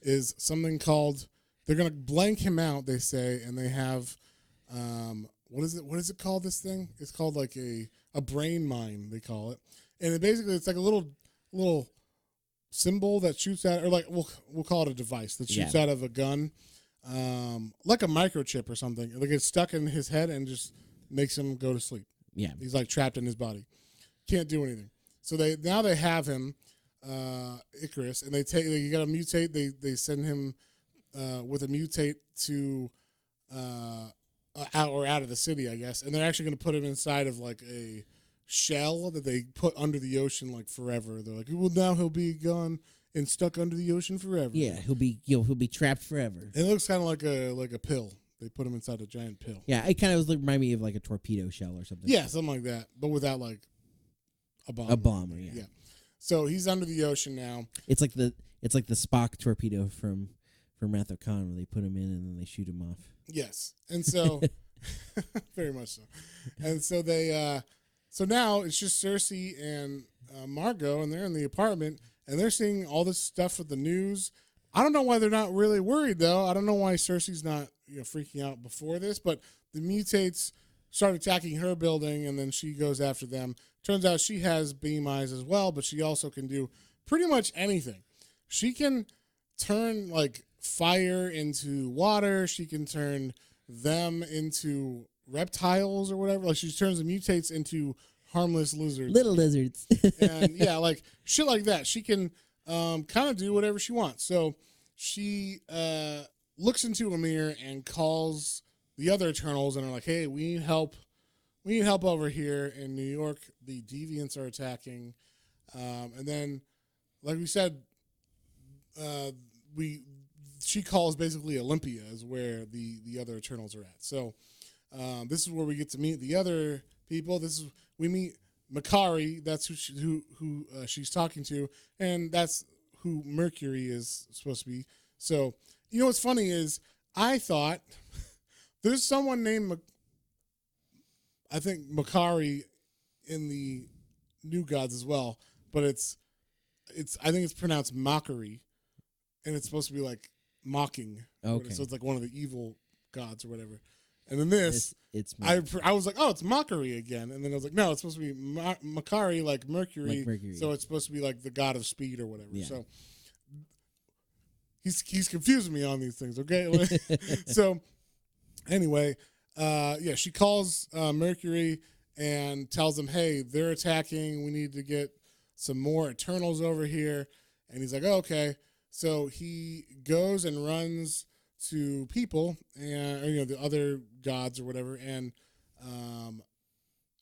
is something called. They're gonna blank him out. They say, and they have what is it? What is it called? This thing? It's called a brain mine. They call it, and it's like a little symbol that shoots out, or we'll call it a device that shoots out of a gun, like a microchip or something. Like it's stuck in his head and just makes him go to sleep. Yeah. He's like trapped in his body, can't do anything. So they have him, Icarus, and you got to mutate. They send him with a mutate to out of the city, I guess, and they're actually going to put him inside of like a shell that they put under the ocean like forever. They're like, well, now he'll be gone and stuck under the ocean forever. Yeah, he'll be trapped forever. And it looks kind of like a pill. They put him inside a giant pill. Yeah, it kind of remind me of like a torpedo shell or something. Yeah, something like that, but without like a bomb. A bomber, yeah. Yeah. So he's under the ocean now. It's like the Spock torpedo from Wrath of Khan, where they put him in and then they shoot him off. Yes, and so very much so. And so they so now it's just Cersei and Margot, and they're in the apartment, and they're seeing all this stuff with the news. I don't know why they're not really worried though. I don't know why Cersei's not freaking out before this, but the mutates start attacking her building, and then she goes after them. Turns out she has beam eyes as well, but she also can do pretty much anything. She can turn like fire into water. She can turn them into reptiles or whatever. Like she turns the mutates into harmless lizards. Little lizards. And yeah, like shit like that. She can kind of do whatever she wants. So she looks into a mirror and calls the other Eternals and are like, hey, we need help. We need help over here in New York. The Deviants are attacking. And then, like we said, she calls basically Olympia is where the other Eternals are at. So this is where we get to meet the other people. We meet Mercury. That's who she's talking to, and that's who Mercury is supposed to be. So what's funny is I thought there's someone named I think Mercury in the New Gods as well, but it's I think it's pronounced mockery, and it's supposed to be like mocking. Okay. So it's like one of the evil gods or whatever. And in this, I I was like, oh, it's mockery again. And then I was like, no, it's supposed to be Mercury, like Mercury. Like Mercury. So it's supposed to be like the god of speed or whatever. Yeah. So he's confusing me on these things, okay? So anyway, she calls Mercury and tells him, hey, they're attacking. We need to get some more Eternals over here. And he's like, oh, okay. So he goes and runs to people and the other gods or whatever, and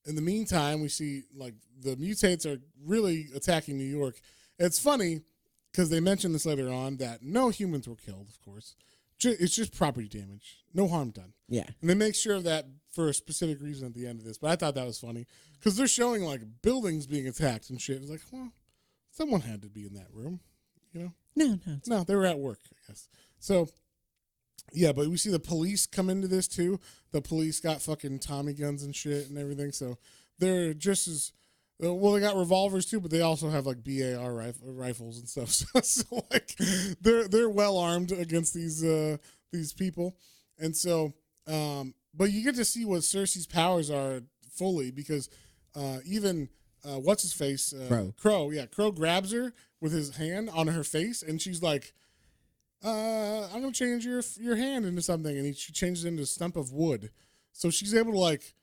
in the meantime we see like the mutates are really attacking New York. It's funny because they mention this later on that no humans were killed, of course. It's just property damage, no harm done. Yeah, and they make sure of that for a specific reason at the end of this. But I thought that was funny because they're showing like buildings being attacked and shit. It's like, well, someone had to be in that room, No, they were at work, I guess. So, yeah, but we see the police come into this too. The police got fucking Tommy guns and shit and everything. So they're just as well. They got revolvers too, but they also have like BAR rifles and stuff. So like they're well armed against these people. And so, but you get to see what Cersei's powers are fully because even what's his face Crow grabs her with his hand on her face, and she's like, I'm gonna change your hand into something, and she changes it into a stump of wood. So she's able to like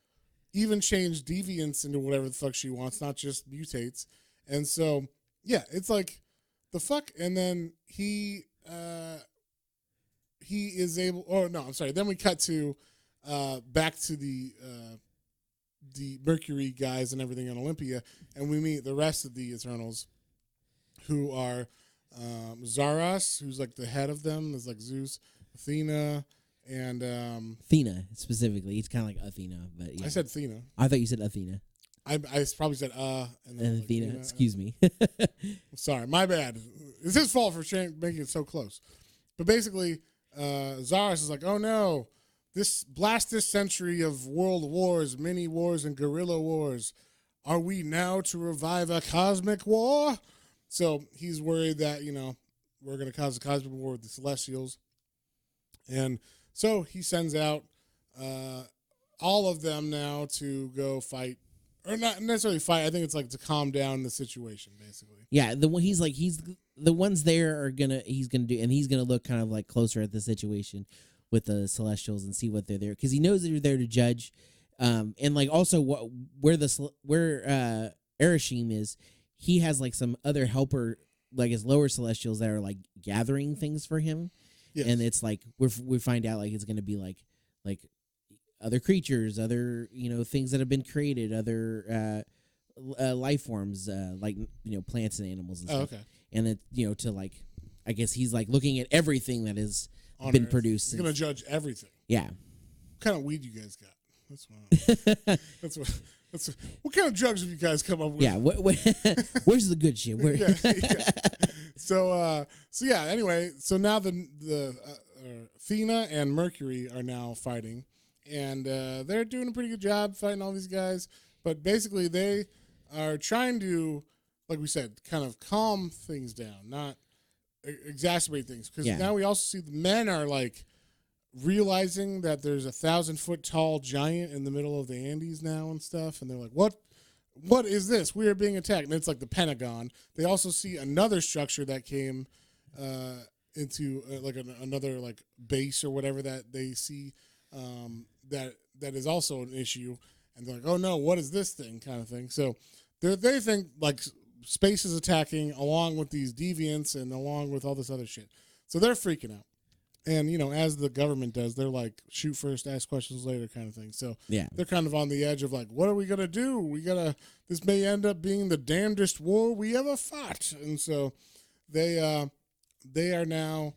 even change deviants into whatever the fuck she wants, not just mutates. And so yeah, it's like the fuck. And then he is able. Oh no, I'm sorry. Then we cut to back to the Mercury guys and everything in Olympia, and we meet the rest of the Eternals, who are Zaras, who's like the head of them. There's like Zeus, Athena, and Athena specifically. He's kind of like Athena, but yeah. I said Athena. I thought you said Athena. I probably said and then Athena. Like, excuse me. Sorry, my bad. It's his fault for making it so close. But basically, Zaras is like, oh no, this century of world wars, mini wars, and guerrilla wars. Are we now to revive a cosmic war? So he's worried that, we're going to cause a cosmic war with the Celestials. And so he sends out all of them now to go fight or not necessarily fight. I think it's like to calm down the situation, basically. Yeah, he's the ones there are he's gonna do, and he's gonna look kind of like closer at the situation with the Celestials and see what they're there, because he knows that they're there to judge, and like also where Arashim is, he has like some other helper, like his lower Celestials that are like gathering things for him, yes. And it's like we find out like it's gonna be like other creatures, other things that have been created, other life forms, like plants and animals and stuff. Okay. And it to like, I guess he's like looking at everything that has been Earth. Produced. He's gonna judge everything. Yeah. What kind of weed you guys got? That's what kind of drugs have you guys come up with? Yeah. Where's the good shit? Where? Yeah. So yeah. Anyway, so now the Athena and Mercury are now fighting. And they're doing a pretty good job fighting all these guys. But basically, they are trying to, like we said, kind of calm things down, not exacerbate things. Because now we also see the men are like realizing that there's a 1,000-foot tall giant in the middle of the Andes now and stuff. And they're like, what is this? We are being attacked. And it's like the Pentagon. They also see another structure that came into like another like base or whatever that they see. That is also an issue, and they're like, oh no, what is this thing, kind of thing. So they think like space is attacking along with these deviants and along with all this other shit. So they're freaking out, and as the government does, they're like shoot first, ask questions later, kind of thing. So they're kind of on the edge of like, what are we gonna do? This may end up being the damnedest war we ever fought, and so they are now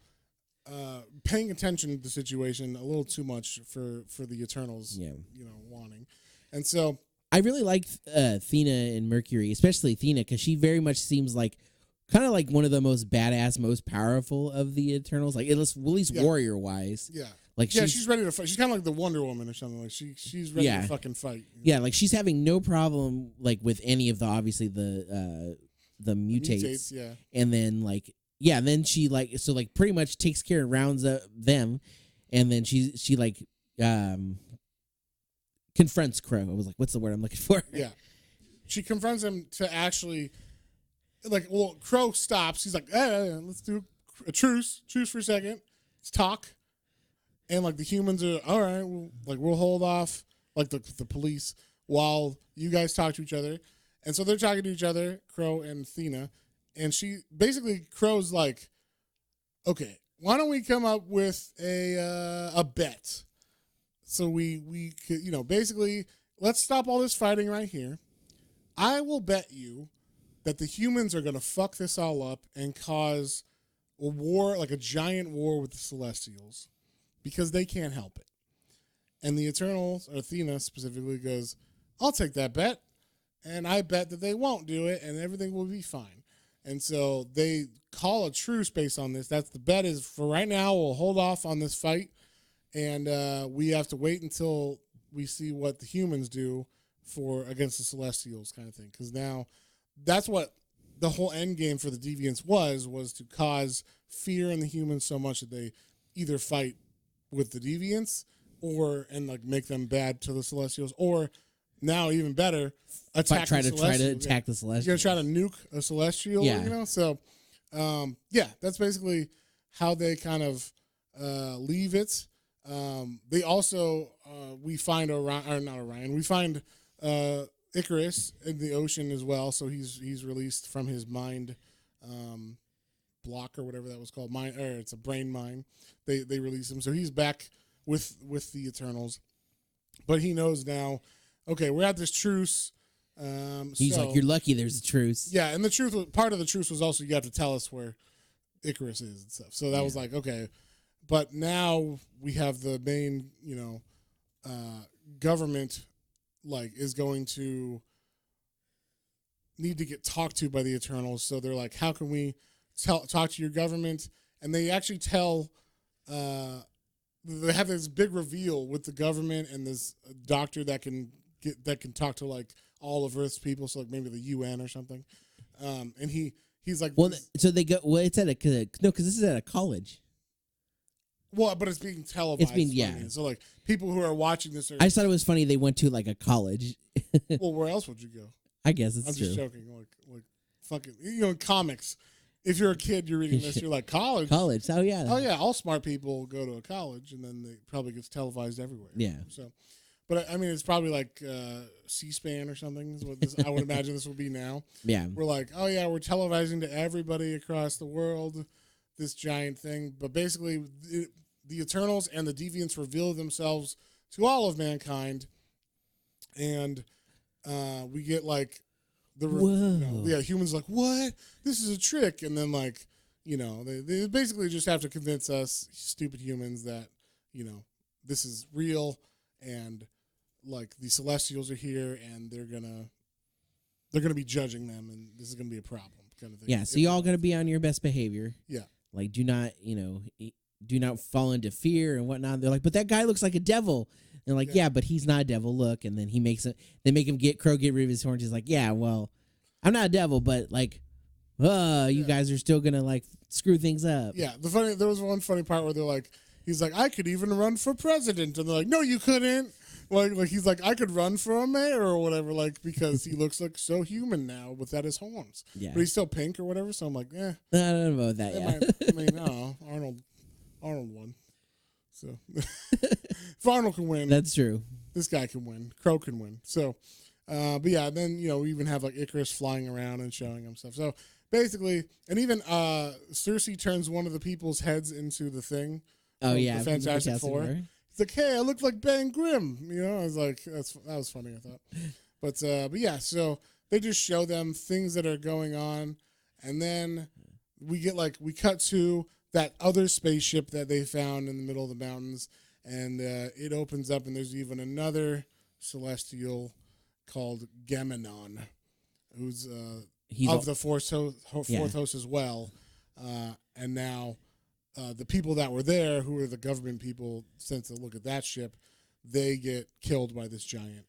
paying attention to the situation a little too much for the Eternals, wanting. And so I really liked Athena and Mercury, especially Athena, because she very much seems like kind of like one of the most badass, most powerful of the Eternals, like at least warrior wise. Yeah. Like she's ready to fight. She's kind of like the Wonder Woman or something. Like she's ready to fucking fight. Yeah, like she's having no problem like with any of the obviously the mutates. Yeah. And then like and then she pretty much takes care and rounds up them, and then she confronts Crow. I was like, what's the word I'm looking for? Yeah. She confronts him to actually Crow stops. He's like, let's do a truce for a second. Let's talk. And like the humans are all right. We'll hold off like the police while you guys talk to each other. And so they're talking to each other, Crow and Athena. And Crow's like, okay, why don't we come up with a bet? So we could, basically, let's stop all this fighting right here. I will bet you that the humans are going to fuck this all up and cause a war, like a giant war with the Celestials, because they can't help it. And the Eternals, or Athena specifically, goes, I'll take that bet. And I bet that they won't do it and everything will be fine. And so they call a truce based on this. That's the bet is for right now. We'll hold off on this fight, and we have to wait until we see what the humans do against the Celestials, kind of thing. Because now that's what the whole end game for the Deviants was to cause fear in the humans so much that they either fight with the Deviants and make them bad to the Celestials, or now even better, try to attack the Celestials. You're gonna try to nuke a Celestial, So, that's basically how they kind of leave it. They also we find we find Icarus in the ocean as well. So he's released from his mind block or whatever that was called. It's a brain mine. They release him, so he's back with the Eternals, but he knows now. Okay, we're at this truce. He's like, you're lucky there's a truce. Yeah, and part of the truce was also you have to tell us where Icarus is and stuff. So that was like, okay. But now we have the main, government, is going to need to get talked to by the Eternals. So they're like, how can we talk to your government? And they actually tell, they have this big reveal with the government and this doctor that can talk to all of Earth's people, so maybe the UN or something. And he's like, well, so they go. Well, it's at because this is at a college. Well, but it's being televised. Yeah. So like people who are watching this are. I just thought it was funny they went to like a college. Well, where else would you go? I guess it's I'm true. just joking. Like fucking, in comics, if you're a kid, you're reading this, you're like college. College. Oh yeah. Oh yeah, all smart people go to a college, and then it probably gets televised everywhere. Yeah. So, but I mean, it's probably like C-SPAN or something. Is what this, I would imagine this will be now. Yeah. We're like, oh yeah, we're televising to everybody across the world, this giant thing. But basically, the Eternals and the Deviants reveal themselves to all of mankind, and we get like humans like, what? This is a trick, and then like, they basically just have to convince us stupid humans that this is real, and like the Celestials are here, and they're gonna be judging them, and this is gonna be a problem kind of thing. Yeah. So y'all gotta be on your best behavior. Yeah. Like, do not fall into fear and whatnot. They're like, but that guy looks like a devil. And like, yeah, but he's not a devil. Look, and then they make him Crow get rid of his horns. He's like, yeah, well, I'm not a devil, but like, you guys are still gonna like screw things up. Yeah. There was one funny part where they're like, he's like, I could even run for president, and they're like, no, you couldn't. Like he's like, I could run for a mayor or whatever, like because he looks like so human now without his horns. Yeah. But he's still pink or whatever. So I'm like, I don't know about that. Yeah. Arnold won. So if Arnold can win, That's true. This guy can win. Crow can win. So, but yeah, then we even have like Icarus flying around and showing him stuff. So basically, and even Cersei turns one of the people's heads into the thing. Oh yeah, the Fantastic Four. He's like, hey, I look like Ben Grimm. I was like, that was funny, I thought. But yeah, so they just show them things that are going on, and then we cut to that other spaceship that they found in the middle of the mountains, and it opens up, and there's even another celestial called Gamenon, who's of the fourth host as well, and now. The people that were there, who were the government people sent to look at that ship, they get killed by this giant.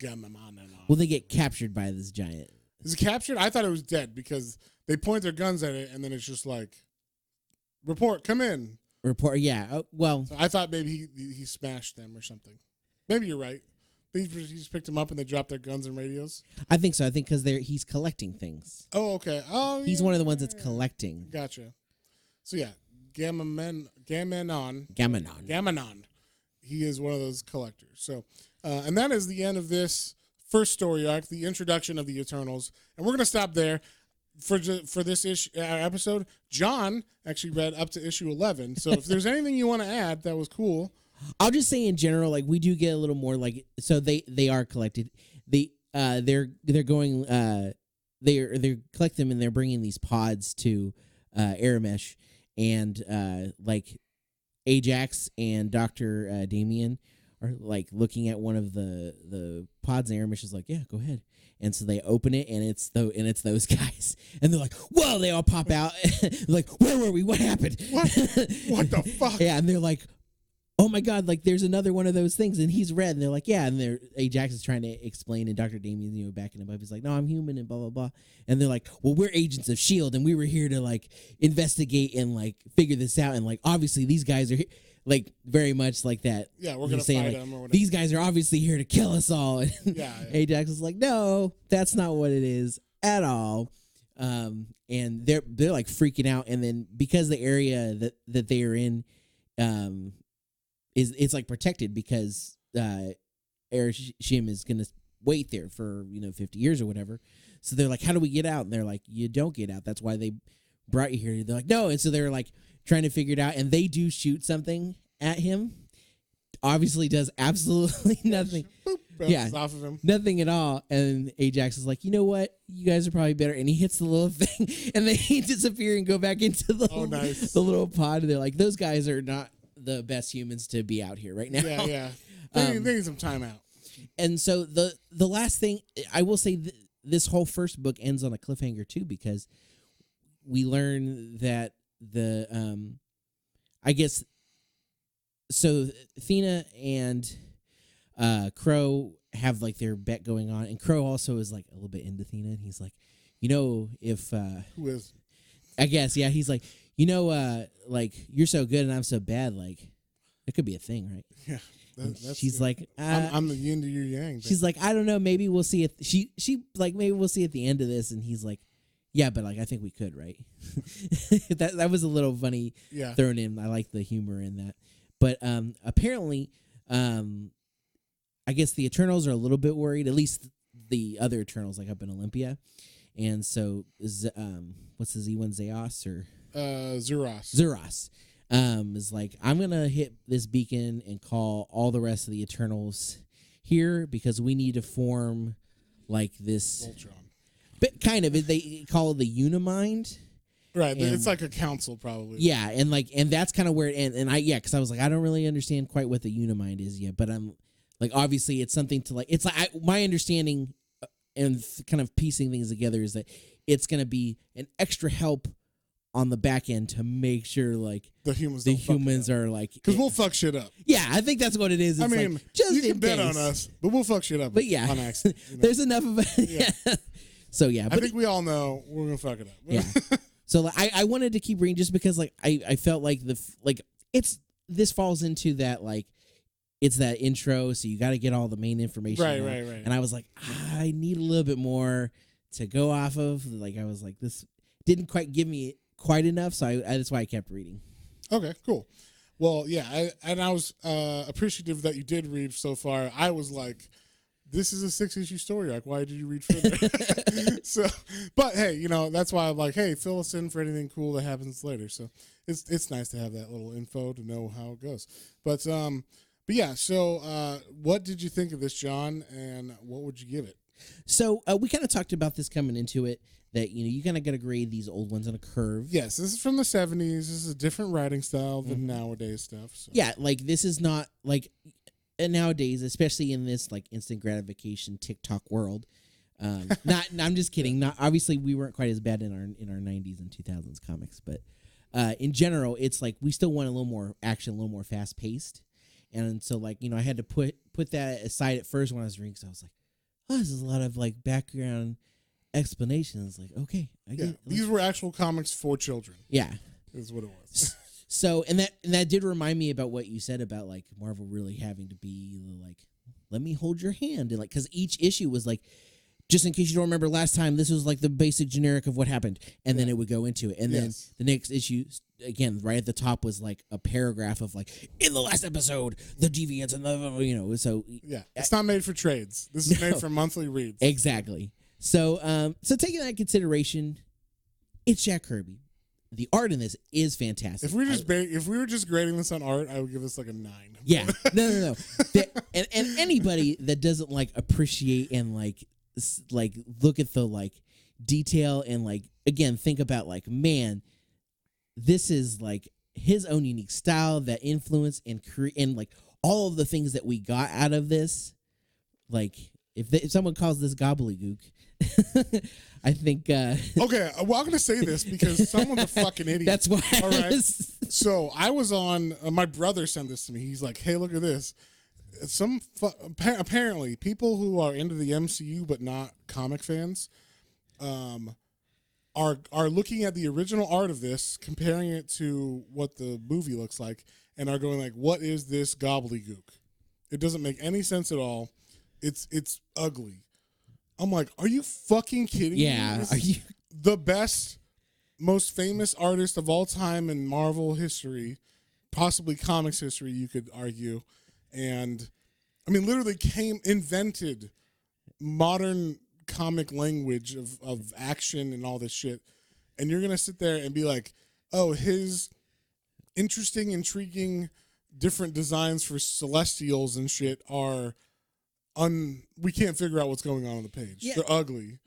Well, they get captured by this giant. Is it captured? I thought it was dead because they point their guns at it, and then it's just like, report, come in. Report, yeah. So I thought maybe he smashed them or something. Maybe you're right. He just picked them up and they dropped their guns and radios. I think so. I think because he's collecting things. Oh, okay. Oh, he's one of the ones that's collecting. Gotcha. So yeah. Gamenon. He is one of those collectors. So, and that is the end of this first story arc, the introduction of the Eternals. And we're going to stop there for this episode. John actually read up to issue 11. So if there's anything you want to add, that was cool. I'll just say in general, like we do get a little more like, so they are collected. They're going, they're collect them and they're bringing these pods to Aramesh. And like Ajax and Dr. Damien are like looking at one of the pods, and Aramesh is like, yeah, go ahead. And so they open it, and it's those guys, and they're like, whoa! They all pop out, like, where were we? What happened? What the fuck? Yeah, and they're like, oh my god, like there's another one of those things, and he's red, and they're like, yeah, and Ajax is trying to explain, and Dr. Damien, backing him up, he's like, no, I'm human, and blah blah blah, and they're like, well, we're agents of S.H.I.E.L.D., and we were here to like investigate and like figure this out, and like obviously these guys are like very much like that. Yeah, we're gonna fight them or whatever. These guys are obviously here to kill us all. And yeah. Ajax is like, no, that's not what it is at all. And they're like freaking out, and then because the area that they are in, it's like protected because Ereshkigal is gonna wait there for 50 years or whatever. So they're like, how do we get out? And they're like, you don't get out. That's why they brought you here. They're like, no. And so they're like trying to figure it out, and they do shoot something at him. Obviously does absolutely nothing. Yeah, off of him. Nothing at all. And Ajax is like, you know what? You guys are probably better. And he hits the little thing, and they disappear and go back into the little pod. And they're like, those guys are not the best humans to be out here right now. Yeah. They need some time out. And so the last thing I will say, this whole first book ends on a cliffhanger too, because we learn that I guess so Athena and Crow have like their bet going on, and Crow also is like a little bit into Athena, and he's like, if who is? I guess, yeah, he's like, like you're so good and I'm so bad. Like it could be a thing, right? Yeah. She's like, I'm the yin to your yang. She's like, I don't know. Maybe we'll see it. She like, maybe we'll see at the end of this. And he's like, yeah, but like, I think we could, right? that was a little funny thrown in. I like the humor in that. But apparently, I guess the Eternals are a little bit worried, at least the other Eternals, like up in Olympia. And so, what's the Z1 Zeos or Zuros? Zuros is like, I'm gonna hit this beacon and call all the rest of the Eternals here because we need to form like this. Voltron. But kind of, they call it the Unimind. Right, it's like a council, probably. Yeah, and that's kind of where it ends. And because I was like, I don't really understand quite what the Unimind is yet, but I'm like, obviously, it's something to like. It's like my understanding and kind of piecing things together is that it's going to be an extra help on the back end to make sure like the humans are like, because we'll fuck shit up. Yeah, I think that's what it is. It's I mean, like, just you can bet case. on us, but we'll fuck shit up. But yeah, on accident. There's enough of it. Yeah. So yeah, I think we all know we're gonna fuck it up. Yeah. So like, I wanted to keep reading just because like I felt like this falls into that like it's that intro, so you got to get all the main information. Right. And I was like, I need a little bit more to go off of. Like I was like, this didn't quite give me quite enough, so that's why I kept reading. Okay, cool. Well, yeah, I was appreciative that you did read so far. I was like, this is a 6-issue story arc. Why did you read further? So, but hey, that's why I'm like, hey, fill us in for anything cool that happens later. So it's nice to have that little info to know how it goes. But yeah. So what did you think of this, John? And what would you give it? So we kind of talked about this coming into it. That you kind of got to grade these old ones on a curve. Yes, this is from the 70s. This is a different writing style than nowadays stuff. So. Yeah, like this is not like nowadays, especially in this like instant gratification TikTok world. I'm just kidding. Not obviously we weren't quite as bad in our 90s and 2000s comics, but in general, it's like we still want a little more action, a little more fast paced, and so like I had to put that aside at first when I was reading, because I was like, oh, this is a lot of like background explanations. Like, okay, I get it. These were actual comics for children. Yeah, is what it was. So, and that did remind me about what you said about like Marvel really having to be like, let me hold your hand, and like, because each issue was like, just in case you don't remember last time, this was like the basic generic of what happened, and then it would go into it, and then the next issue again right at the top was like a paragraph of like, in the last episode, the Deviants and the so it's not made for trades. This is made for monthly reads. Exactly. So taking that into consideration, it's Jack Kirby. The art in this is fantastic. If we were just grading this on art, I would give this like a 9. Yeah, no. and anybody that doesn't like appreciate and like look at the like detail and like again think about like, man, this is like his own unique style, that influence and and like all of the things that we got out of this. Like if someone calls this gobbledygook, I think. Okay, well, I'm gonna say this because someone's a fucking idiot. That's why. All right. So I was on. My brother sent this to me. He's like, "Hey, look at this." Apparently, people who are into the MCU but not comic fans, are looking at the original art of this, comparing it to what the movie looks like, and are going like, "What is this gobbledygook? It doesn't make any sense at all. It's ugly." I'm like, are you fucking kidding me? Yeah, are you the best, most famous artist of all time in Marvel history, possibly comics history, you could argue, and I mean, literally invented modern comic language of action and all this shit, and you're gonna sit there and be like, oh, his interesting, intriguing, different designs for Celestials and shit are. We can't figure out what's going on the page. Yeah. They're ugly.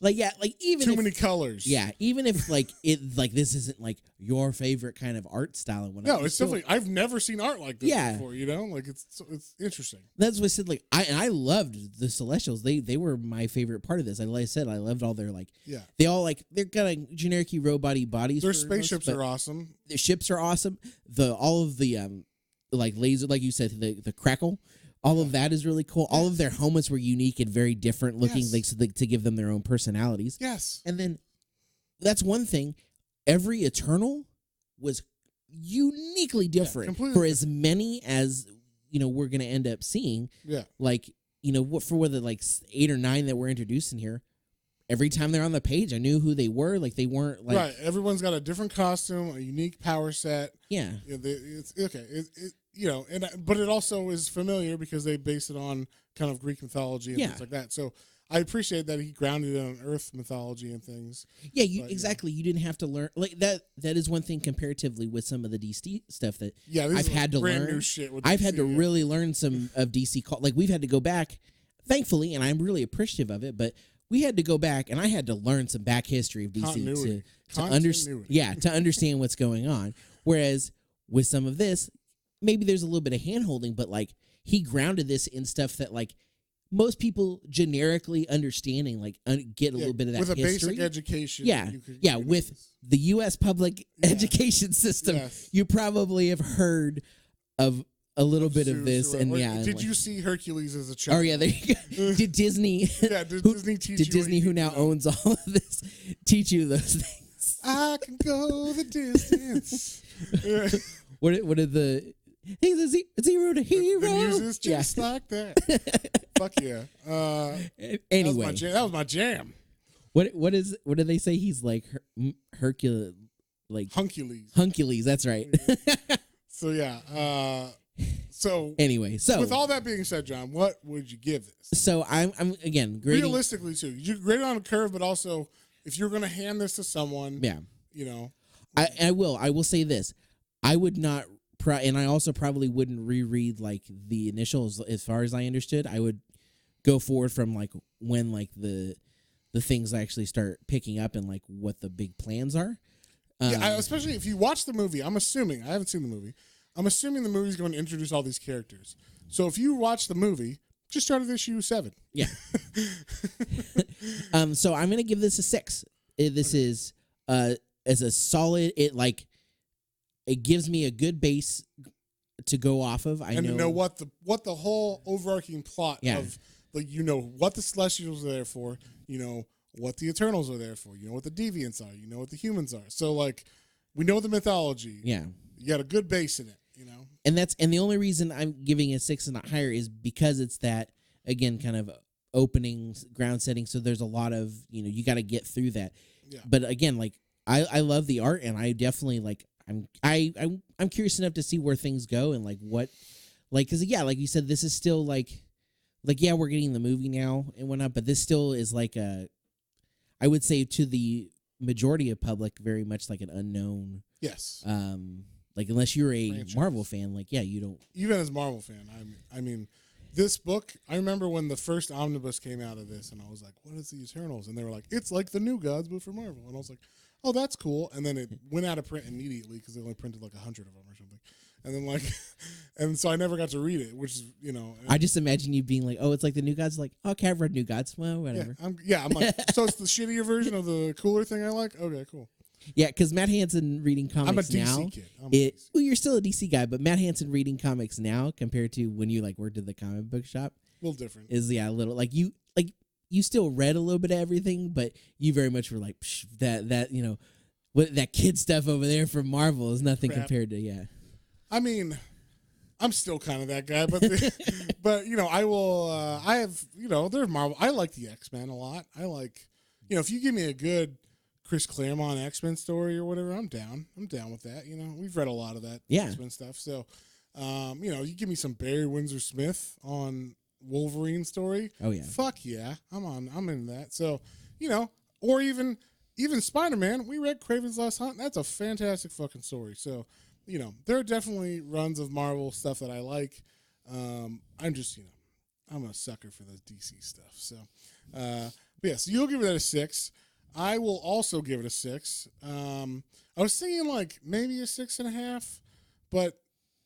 Like even too many colors. Yeah, even if like this isn't like your favorite kind of art style and whatnot. No, it's definitely. I've never seen art like this before. Like it's interesting. That's what I said. Like I loved the Celestials. They were my favorite part of this. Like I said, I loved all their like. Yeah. They all like they're kind of generic robot-y bodies. Their spaceships are awesome. The ships are awesome. All of the like laser, like you said, the crackle. All of that is really cool. All of their helmets were unique and very different looking, to give them their own personalities. Yes. And then that's one thing. Every Eternal was uniquely different completely for as many as we're going to end up seeing. Yeah. Like, for whether like 8 or 9 that were introduced in here, every time they're on the page, I knew who they were. Like, they weren't like right. Everyone's got a different costume, a unique power set. Yeah. It's okay. But it also is familiar because they base it on kind of Greek mythology and things like that. So I appreciate that he grounded it on Earth mythology and things. Yeah, exactly. You didn't have to learn like that. That is one thing comparatively with some of the DC stuff that I've had to learn. New shit with I've DC, had to really learn some of DC. Like we've had to go back, thankfully, and I'm really appreciative of it. But we had to go back, and I had to learn some back history of DC to understand what's going on. Whereas with some of this, maybe there's a little bit of hand-holding, but like he grounded this in stuff that like most people generically understanding, like get a little bit of that with a history. basic education. With the U.S. public education system, you probably have heard of a little bit of this. Did you see Hercules as a child? Oh yeah, there you go. Did Disney? Did Disney, who now owns all of this, teach you those things? I can go the distance. What did the? He's a zero to hero. The music's just like that. Fuck yeah. Anyway, that was my jam. What do they say? He's like Hercules, like Huncules. That's right. So yeah. So anyway, with all that being said, John, what would you give this? So I'm again grading realistically too. You grade it on a curve, but also if you're going to hand this to someone, I will say this: I would not. And I also probably wouldn't reread like the initials as far as I understood. I would go forward from like when like the things actually start picking up and like what the big plans are. Especially if you watch the movie. I haven't seen the movie. I'm assuming the movie's going to introduce all these characters. So if you watch the movie, just start at issue 7. Yeah. So I'm going to give this a 6. This is as a solid. It gives me a good base to go off of. I know what the whole overarching plot of what the Celestials are there for. You know what the Eternals are there for. You know what the Deviants are. You know what the humans are. So like we know the mythology. Yeah, you got a good base in it. And the only reason I'm giving it 6 and not higher is because it's that again kind of opening ground setting. So there's a lot of you got to get through that. Yeah. But again, like I love the art and I definitely like. I'm curious enough to see where things go and like what, like, cause like you said, this is still like we're getting the movie now and whatnot, but this still is like I would say to the majority of public, very much like an unknown. Yes. Like unless you're a Marvel fan, like you don't. Even as a Marvel fan, I mean, this book. I remember when the first omnibus came out of this, and I was like, "What is the Eternals?" And they were like, "It's like the New Gods, but for Marvel." And I was like, "Oh, that's cool." And then it went out of print immediately because they only printed like 100 of them or something. And then and so I never got to read it, which is I just imagine you being like, "Oh, it's like the New Gods." Like, okay, I've read New Gods. Well, whatever. Yeah, I'm like, so it's the shittier version of the cooler thing I like. Okay, cool. Yeah, because Matt Hansen reading comics now. I'm a DC kid. Well, you're still a DC guy, but Matt Hansen reading comics now compared to when you like worked at the comic book shop, a little different. Is a little like you still read a little bit of everything, but you very much were like that what that kid stuff over there from Marvel is nothing compared to I mean, I'm still kind of that guy, but but I will. I have there's Marvel. I like the X-Men a lot. I like if you give me a good Chris Claremont X-Men story or whatever, I'm down. I'm down with that. We've read a lot of that X-Men stuff. So, you give me some Barry Windsor Smith on Wolverine story. Oh yeah, fuck yeah, I'm in that. So, or even Spider-Man. We read Kraven's Last Hunt. That's a fantastic fucking story. So, there are definitely runs of Marvel stuff that I like. I'm just, I'm a sucker for the DC stuff. So, but yeah, so you'll give it a 6. I will also give it a 6. I was thinking like maybe a 6.5, but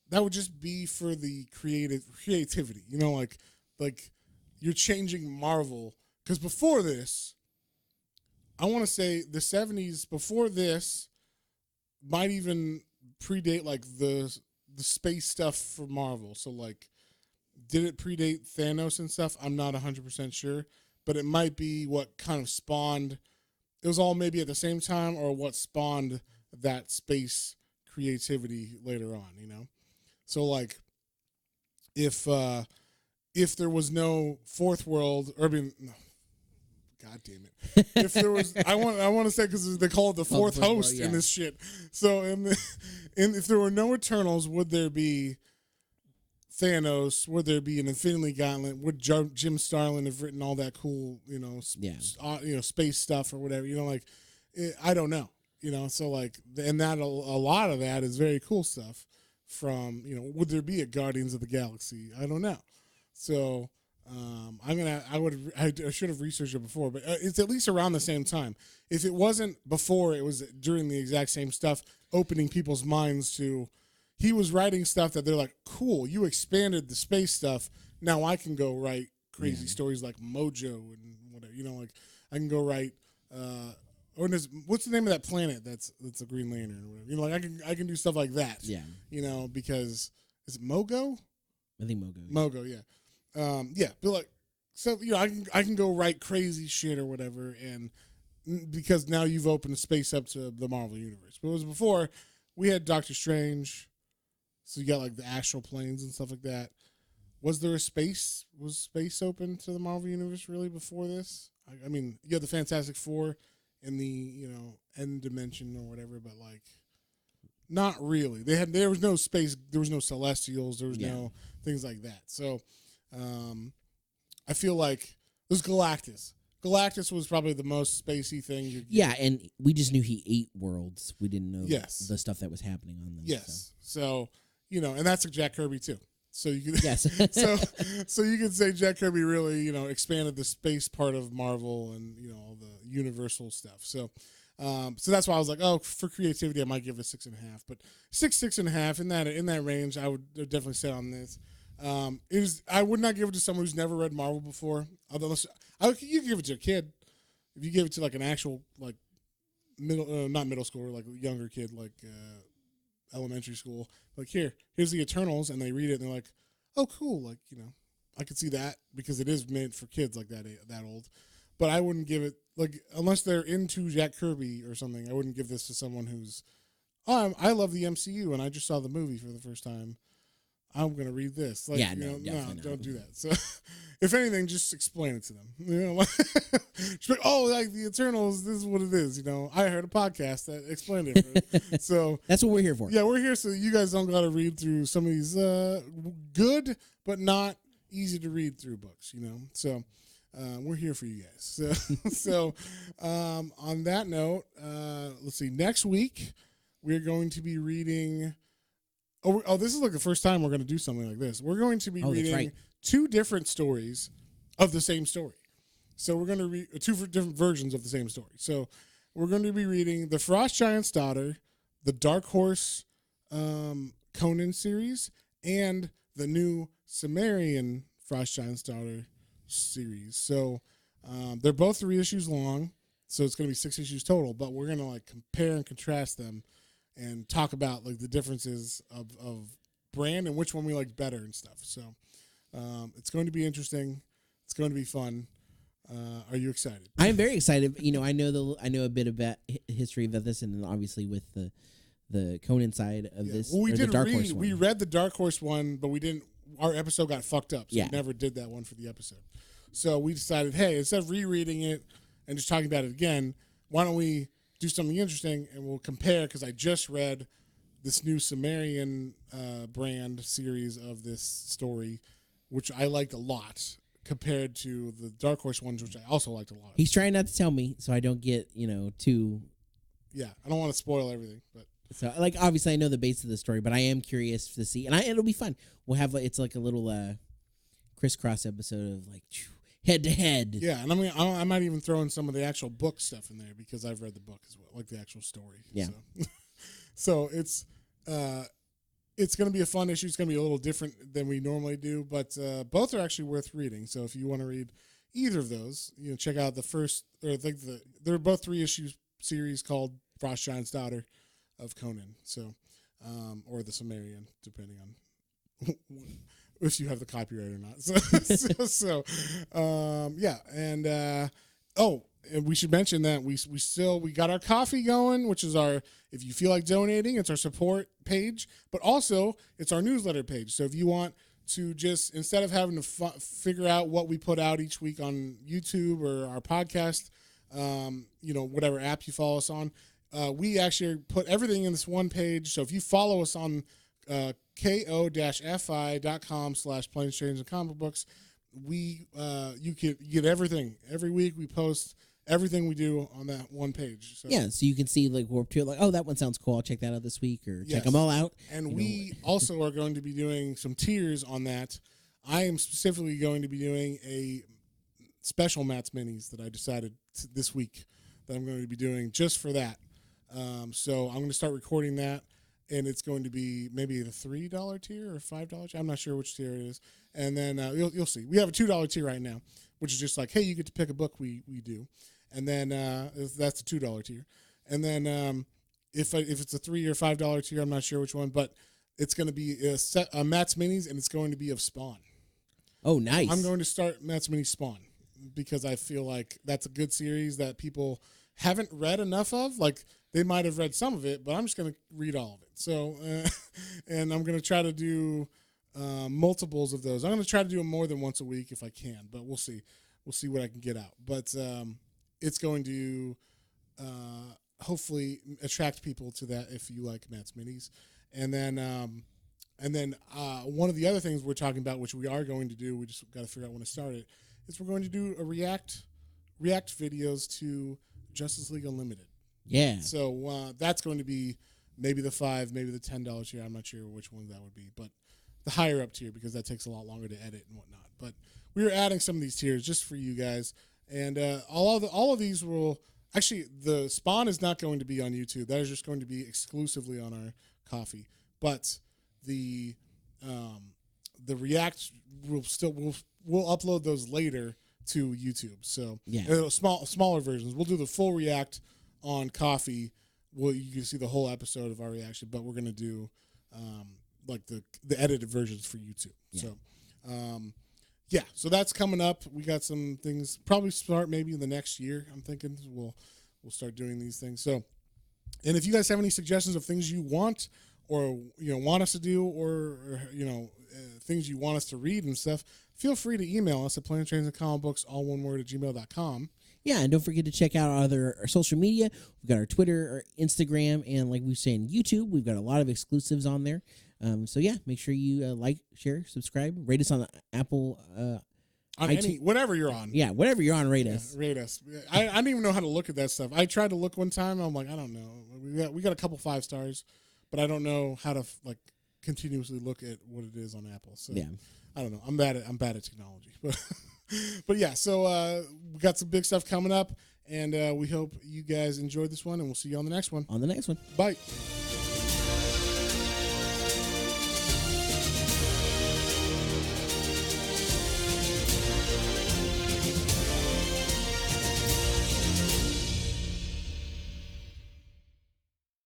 that would just be for the creativity. Like you're changing Marvel because before this, I want to say the 70s before this might even predate like the space stuff for Marvel. So like, did it predate Thanos and stuff? I'm not 100% sure, but it might be what kind of spawned. It was all maybe at the same time or what spawned that space creativity later on, you know. So like if there was no fourth world, or I mean, no, God damn it. If there was, I want to say, because they call it the fourth host in this shit. So if there were no Eternals, would there be Thanos? Would there be an Infinity Gauntlet? Would Jim Starlin have written all that cool, space stuff or whatever? You know, like I don't know. You know, so like, and that a lot of that is very cool stuff. From, you know, would there be a Guardians of the Galaxy? I don't know. So I should have researched it before, but it's at least around the same time. If it wasn't before, it was during the exact same stuff, opening people's minds to. He was writing stuff that they're like, cool, you expanded the space stuff. Now I can go write crazy stories like Mojo and whatever. You know, like I can go write. What's the name of that planet that's a Green Lantern or whatever? You know, like I can do stuff like that. Yeah. You know, because is it Mogo? I think Mogo. Yeah. Mogo, yeah. Yeah, but like, so you know, I can go write crazy shit or whatever, and because now you've opened the space up to the Marvel universe. But it was before we had Doctor Strange, so you got like the astral planes and stuff like that. Was space open to the Marvel universe really before this? I mean, you had the Fantastic Four in the, you know, end dimension or whatever, but like not really. There was no space, there was no Celestials, there was no things like that. So I feel like it was Galactus. Galactus was probably the most spacey thing. Yeah, and we just knew he ate worlds. We didn't know the stuff that was happening on them. Yes. So you know, and that's like Jack Kirby too. So you could so you could say Jack Kirby really, you know, expanded the space part of Marvel and, you know, all the Universal stuff. So so that's why I was like, oh, for creativity I might give it a 6.5. But 6.5 in that range, I would definitely say on this. I would not give it to someone who's never read Marvel before. Unless you give it to a kid. If you give it to like an actual like not middle schooler, like a younger kid, like elementary school, like here's the Eternals, and they read it and they're like, oh cool, like, you know, I could see that because it is made for kids like that old. But I wouldn't give it, like, unless they're into Jack Kirby or something, I wouldn't give this to someone who's, I love the MCU and I just saw the movie for the first time. I'm gonna read this. Like, yeah, no, don't do that. So, if anything, just explain it to them. You know, like, like the Eternals. This is what it is. You know, I heard a podcast that explained it. So that's what we're here for. Yeah, we're here so you guys don't gotta read through some of these good but not easy to read through books. You know, so we're here for you guys. So, on that note, let's see. Next week we're going to be reading. Oh, this is like the first time we're going to do something like this. We're going to be reading two different stories of the same story. So we're going to read two different versions of the same story. So we're going to be reading The Frost Giant's Daughter, the Dark Horse Conan series, and the new Cimmerian Frost Giant's Daughter series. So they're both 3 issues long, so it's going to be 6 issues total, but we're going to like compare and contrast them and talk about like the differences of brand and which one we like better and stuff. So it's going to be interesting. It's going to be fun. Are you excited? I am very excited. You know, I know a bit about history of this, and obviously with the Conan side of this. Well, we read the Dark Horse one, but we didn't. Our episode got fucked up, so we never did that one for the episode. So we decided, hey, instead of rereading it and just talking about it again, why don't we do something interesting, and we'll compare, because I just read this new Cimmerian brand series of this story, which I liked a lot compared to the Dark Horse ones, which I also liked a lot. He's trying not to tell me so I don't get, too... Yeah, I don't want to spoil everything, but... So, like, obviously I know the base of the story, but I am curious to see, and it'll be fun. We'll have, it's like a little crisscross episode of, like, head to head. Yeah, and I might even throw in some of the actual book stuff in there because I've read the book as well, like the actual story. Yeah. So it's going to be a fun issue. It's going to be a little different than we normally do, but both are actually worth reading. So if you want to read either of those, check out the first, or I think they're both 3 issues series called Frost Giant's Daughter of Conan. So, or the Cimmerian, depending on if you have the copyright or not. So yeah. And, and we should mention that we got our coffee going, which is our, if you feel like donating, it's our support page, but also it's our newsletter page. So if you want to just, instead of having to figure out what we put out each week on YouTube or our podcast, whatever app you follow us on, we actually put everything in this one page. So if you follow us on ko-fi.com/Planes, Trains, and Comic Books, you get everything. Every week we post everything we do on that one page. So. Yeah, so you can see like Warped Tour, like, oh, that one sounds cool. I'll check that out this week, or check them all out. And we also are going to be doing some tiers on that. I am specifically going to be doing a special Matt's Minis that I decided this week that I'm going to be doing just for that. So I'm going to start recording that, and it's going to be maybe the $3 tier or $5 tier. I'm not sure which tier it is. And then you'll see. We have a $2 tier right now, which is just like, hey, you get to pick a book we do. And then that's the $2 tier. And then if it's a $3 or $5 tier, I'm not sure which one, but it's going to be a Matt's Minis, and it's going to be of Spawn. Oh, nice. I'm going to start Matt's Mini Spawn because I feel like that's a good series that people haven't read enough of. Like, they might have read some of it, but I'm just going to read all of it. So, and I'm going to try to do multiples of those. I'm going to try to do them more than once a week if I can, but we'll see. We'll see what I can get out. But it's going to hopefully attract people to that if you like Matt's Minis. And then one of the other things we're talking about, which we are going to do, we just got to figure out when to start it, is we're going to do a react videos to Justice League Unlimited. Yeah. So that's going to be maybe the $5, maybe the $10 tier. I'm not sure which one that would be, but the higher up tier, because that takes a lot longer to edit and whatnot. But we are adding some of these tiers just for you guys, and all of these will actually, the Spawn is not going to be on YouTube. That is just going to be exclusively on our Coffee. But the React we'll upload those later to YouTube. So yeah, smaller versions. We'll do the full React on Coffee. You can see the whole episode of our reaction, but we're gonna do like the edited versions for YouTube. Yeah. So so that's coming up. We got some things probably start maybe in the next year. I'm thinking we'll start doing these things. So, and if you guys have any suggestions of things you want or want us to do, or things you want us to read and stuff, feel free to email us at Planes, Trains, and Comic Books, all one word, @gmail.com. Yeah, and don't forget to check out our social media. We've got our Twitter, our Instagram, and like we say, YouTube. We've got a lot of exclusives on there. So yeah, make sure you like, share, subscribe, rate us on Apple. On whatever you're on. Yeah, whatever you're on, rate us. Rate us. I don't even know how to look at that stuff. I tried to look one time. I'm like, I don't know. We got a couple 5 stars, but I don't know how to continuously look at what it is on Apple. So yeah, I don't know. I'm bad at technology, but yeah. So we got some big stuff coming up, and we hope you guys enjoyed this one, and we'll see you on the next one. On the next one. Bye.